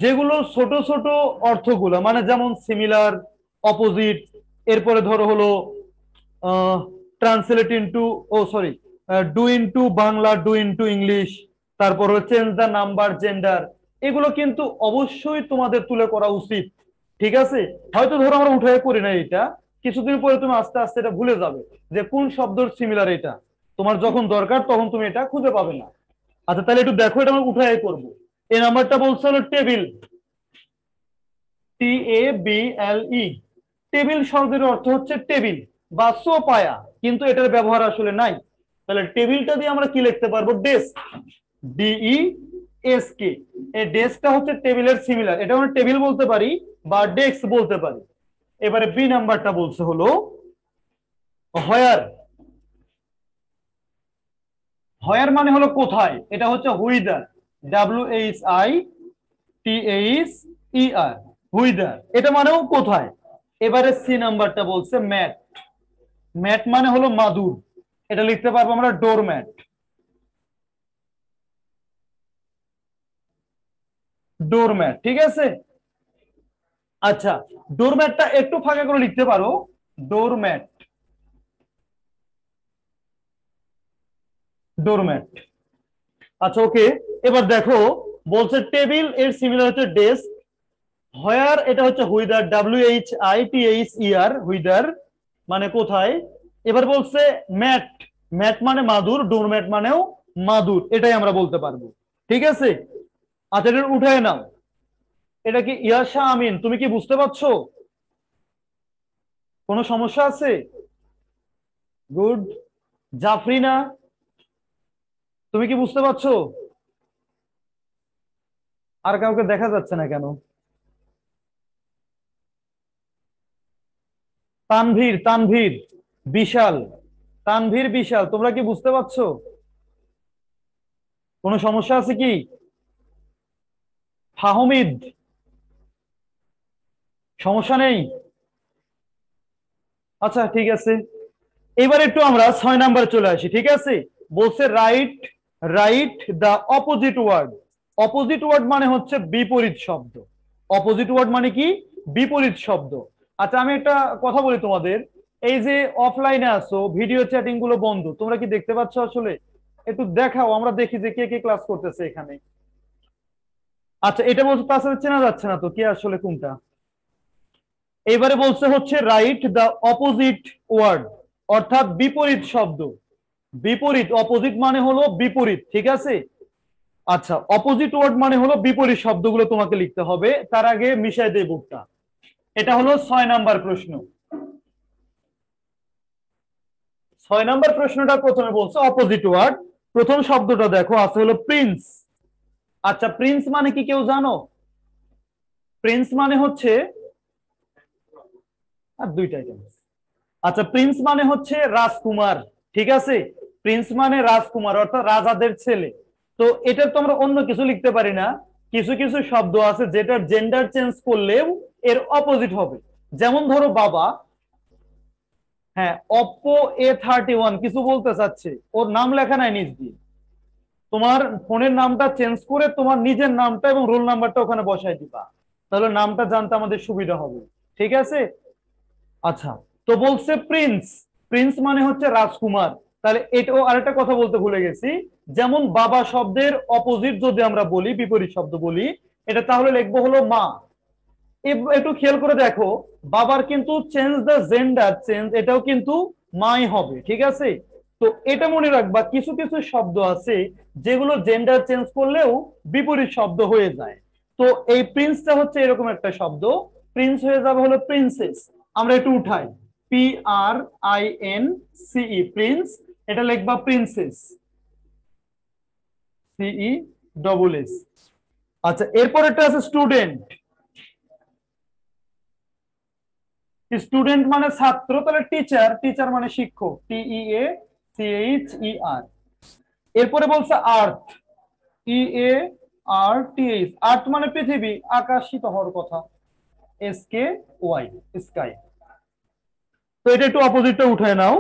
যেগুলো ছোট ছোট অর্থগুলো মানে যেমন সিমিলার, অপোজিট, এরপরে ধরো হলো translate into, oh sorry, do into Bangla, do into English, তারপর চেঞ্জ দ্য নাম্বার, জেন্ডার, এগুলো কিন্তু অবশ্যই তোমাদের তুলে করা উচিত। ঠিক আছে, হয়তো ধরো আমরা উঠে করি না এটা, কিছুদিন পরে তুমি আস্তে আস্তে এটা ভুলে যাবে যে কোন শব্দের সিমিলার এটা, তোমার যখন দরকার তখন তুমি এটা খুঁজে পাবে না। আচ্ছা তাহলে একটু দেখো, এটা আমরা উঠাই করবো। এই নাম্বারটা বলছে হলো টেবিল, TABLE, টেবিল শব্দের অর্থ হচ্ছে টেবিল বা সোপায়া, কিন্তু এটার ব্যবহার আসলে নাই। তাহলে টেবিলটা দিয়ে আমরা কি লিখতে পারবো? Desk, DESK। এই ডেস্কটা হচ্ছে টেবিলের সিমিলার, এটা আমরা টেবিল বলতে পারি বা ডেস্ক বলতে পারি। এবারে বি নাম্বারটা বলছে হলো হোয়ার। হোয়ার মানে হলো কোথায়, এটা হচ্ছে হুইদার, WHITHER, হুইদার, এটা মানেও কোথায়। এবারে সি নাম্বারটা বলছে ম্যাট। ম্যাট মানে হলো মাদুর, এটা লিখতে পারবো আমরা ডোরম্যাট, ডোরম্যাট। ঠিক আছে, আচ্ছা ডোরম্যাটটা একটু ফাঁকা করে লিখতে পারো, ডোরম্যাট, ডোরম্যাট। আচ্ছা ওকে, এবার দেখো বলছে টেবিল এর সিমিলার হচ্ছে ডেস্ক, হোয়ার এটা হচ্ছে হুইদার, WHITHER, হুইদার মানে কোথায়। এবার বলছে ম্যাট, ম্যাট মানে মাদুর, ডোরম্যাট মানেও মাদুর, এটাই আমরা বলতে পারবো। ঠিক আছে, আচ্ছা এটা উঠায় নাও। এটা কি ইয়াশা আমিন, তুমি কি বুঝতে পারছো? কোনো সমস্যা আছে? গুড। জাফরিনা, তুমি কি বুঝতে পারছো? আর কাউকে দেখা যাচ্ছে না কেন? তানভীর, তানভীর বিশাল, তানভীর বিশাল, তোমরা কি বুঝতে পারছো? কোনো সমস্যা আছে কি? ফাহমিদ, সমস্যা নেই? আচ্ছা ঠিক আছে, এবার একটু আমরা 6 নাম্বার চলে আসি। ঠিক আছে, বলছে write, write the opposite word. Opposite word মানে হচ্ছে বিপরীত শব্দ। অপোজিট ওয়ার্ড মানে কি? বিপরীত শব্দ। আচ্ছা আমি একটা কথা বলি তোমাদের, এই যে অফলাইনে আসো, ভিডিও চ্যাটিং গুলো বন্ধ, তোমরা কি দেখতে পাচ্ছ আসলে? একটু দেখাও, আমরা দেখি যে কে কে ক্লাস করতেছে এখানে। আচ্ছা এটা বলছে, তাছাড়া চেনা যাচ্ছে না তো কে আসলে কোনটা। এবারে বলছে হচ্ছে রাইট দা অপোজিট ওয়ার্ড, অর্থাৎ বিপরীত শব্দ। বিপরীত, অপোজিট মানে হলো বিপরীত। ঠিক আছে, আচ্ছা অপোজিট ওয়ার্ড মানে হলো বিপরীত শব্দগুলো তোমাকে লিখতে হবে। তার আগে মিশাই দেই বুকটা। এটা হলো 6 নাম্বার প্রশ্ন। 6 নাম্বার প্রশ্নটা প্রথমে বলছে অপোজিট ওয়ার্ড। প্রথম শব্দটা দেখো আছে হলো প্রিন্স। আচ্ছা প্রিন্স মানে কি কেউ জানো? প্রিন্স মানে হচ্ছে, আর দুইটাই জানো। আচ্ছা প্রিন্স মানে হচ্ছে রাজকুমার। ঠিক আছে, প্রিন্স মানে রাজকুমার অর্থাৎ রাজাদের ছেলে। তো এটা তো আমরা অন্য কিছু লিখতে পারি না, কিছু কিছু শব্দ আছে যেটার জেন্ডার চেঞ্জ করলেও এর অপোজিট হবে। যেমন ধরো বাবা, হ্যাঁ অপ্পো A31 কিছু বলতে চাচ্ছে, ওর নাম লেখা নাই নিজ দিয়ে, তোমার ফোনের নামটা চেঞ্জ করে তোমার নিজের নামটা এবং রোল নাম্বারটা ওখানে বসাই দিবা, তাহলে নামটা জানতে আমাদের সুবিধা হবে। ঠিক আছে, আচ্ছা তো বলছে প্রিন্স, প্রিন্স মানে হচ্ছে রাজকুমার। তাহলে এটাও আরেকটা কথা বলতে ভুলে গেছি, যেমন বাবা শব্দের অপোজিট যদি আমরা বলি, বিপরীত শব্দ বলি, এটা তাহলে লিখবো হলো মা। একটু খেয়াল করে দেখো, বাবার কিন্তু চেঞ্জ দ্য জেন্ডার চেঞ্জ, এটাও কিন্তু মাই হবে। ঠিক আছে, তো এটা মনে রাখবা, কিছু কিছু শব্দ আছে যেগুলো জেন্ডার চেঞ্জ করলেও বিপরীত শব্দ হয়ে যায়। তো এই প্রিন্সটা হচ্ছে এরকম একটা শব্দ, প্রিন্স হয়ে যাবে হলো প্রিন্সেস। আমরা একটু উঠাই, PRINCE, প্রিন্স, এটা লিখবা প্রিন্সেস, CESS। আচ্ছা এরপর একটা আছে স্টুডেন্ট। স্টুডেন্ট মানে ছাত্র, তাহলে টিচার, টিচার মানে শিক্ষক, TEACHER। এরপরে বলছে আর্থ, EARTH, আর্থ মানে পৃথিবী, আকাশিত হওয়ার কথা, SKY, স্কাই। তো এটা একটু অপোজিটটা উঠায় নাও।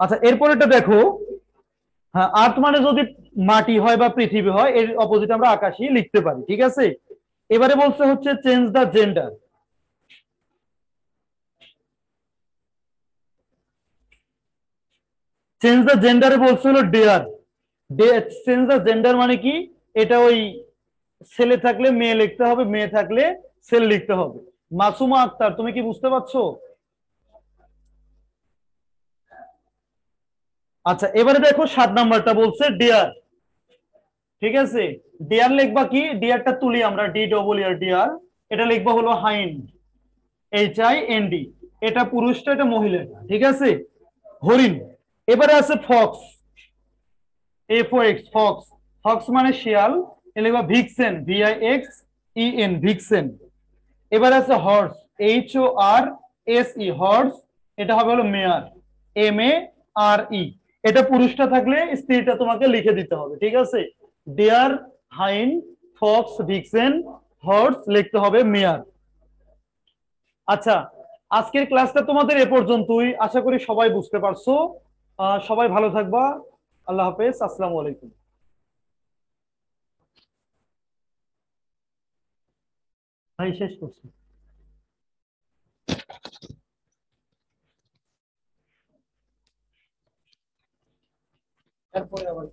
আচ্ছা, এরপরেটা দেখো। হ্যাঁ, আর্থ মানে যদি মাটি হয় বা পৃথিবী হয়, এর অপোজিট আমরা আকাশই লিখতে পারি, ঠিক আছে। এবারে বলছে হচ্ছে change the gender. Change the জেন্ডারে বলছে হলো ডেয়ার। চেঞ্জ দ্য জেন্ডার মানে কি, এটা ওই ছেলে থাকলে মেয়ে লিখতে হবে, মেয়ে থাকলে ছেলে লিখতে হবে। মাসুমা আক্তার, তুমি কি বুঝতে পারছো? আচ্ছা, এবারে দেখো 7 নাম্বারটা বলছে ডিয়ার, ঠিক আছে। ডিয়ার লিখবা কি, ডিয়ারটা তুলি আমরা, DEER ডিয়ার। এটা লিখবা হলো হাইন্ড, HIND। এটা পুরুষটা, এটা মহিলাটা, ঠিক আছে। হরিণ। এবারে আছে ফক্স, FOX, ফক্স। ফক্স মানে শিয়াল, এ লিখবা ভিক্সেন, VIXEN, ভিক্সেন। এবার আছে হর্স, HORSE, হর্স। এটা হবে হলো মেয়ার, MARE। এটা পুরুষটা থাকলে স্ত্রীটা তোমাকে লিখে দিতে হবে, ঠিক আছে। ডিয়ার, হাইন, ফক্স, ভিক্সেন, হর্স লিখতে হবে মেয়ার। আচ্ছা, আজকের ক্লাসটা তোমাদের এ পর্যন্তই, আশা করি সবাই বুঝতে পারছো। সবাই ভালো থাকবা। আল্লাহ হাফেজ, আসসালামু আলাইকুম। ভাই শেষ করছি। তারপরে আবার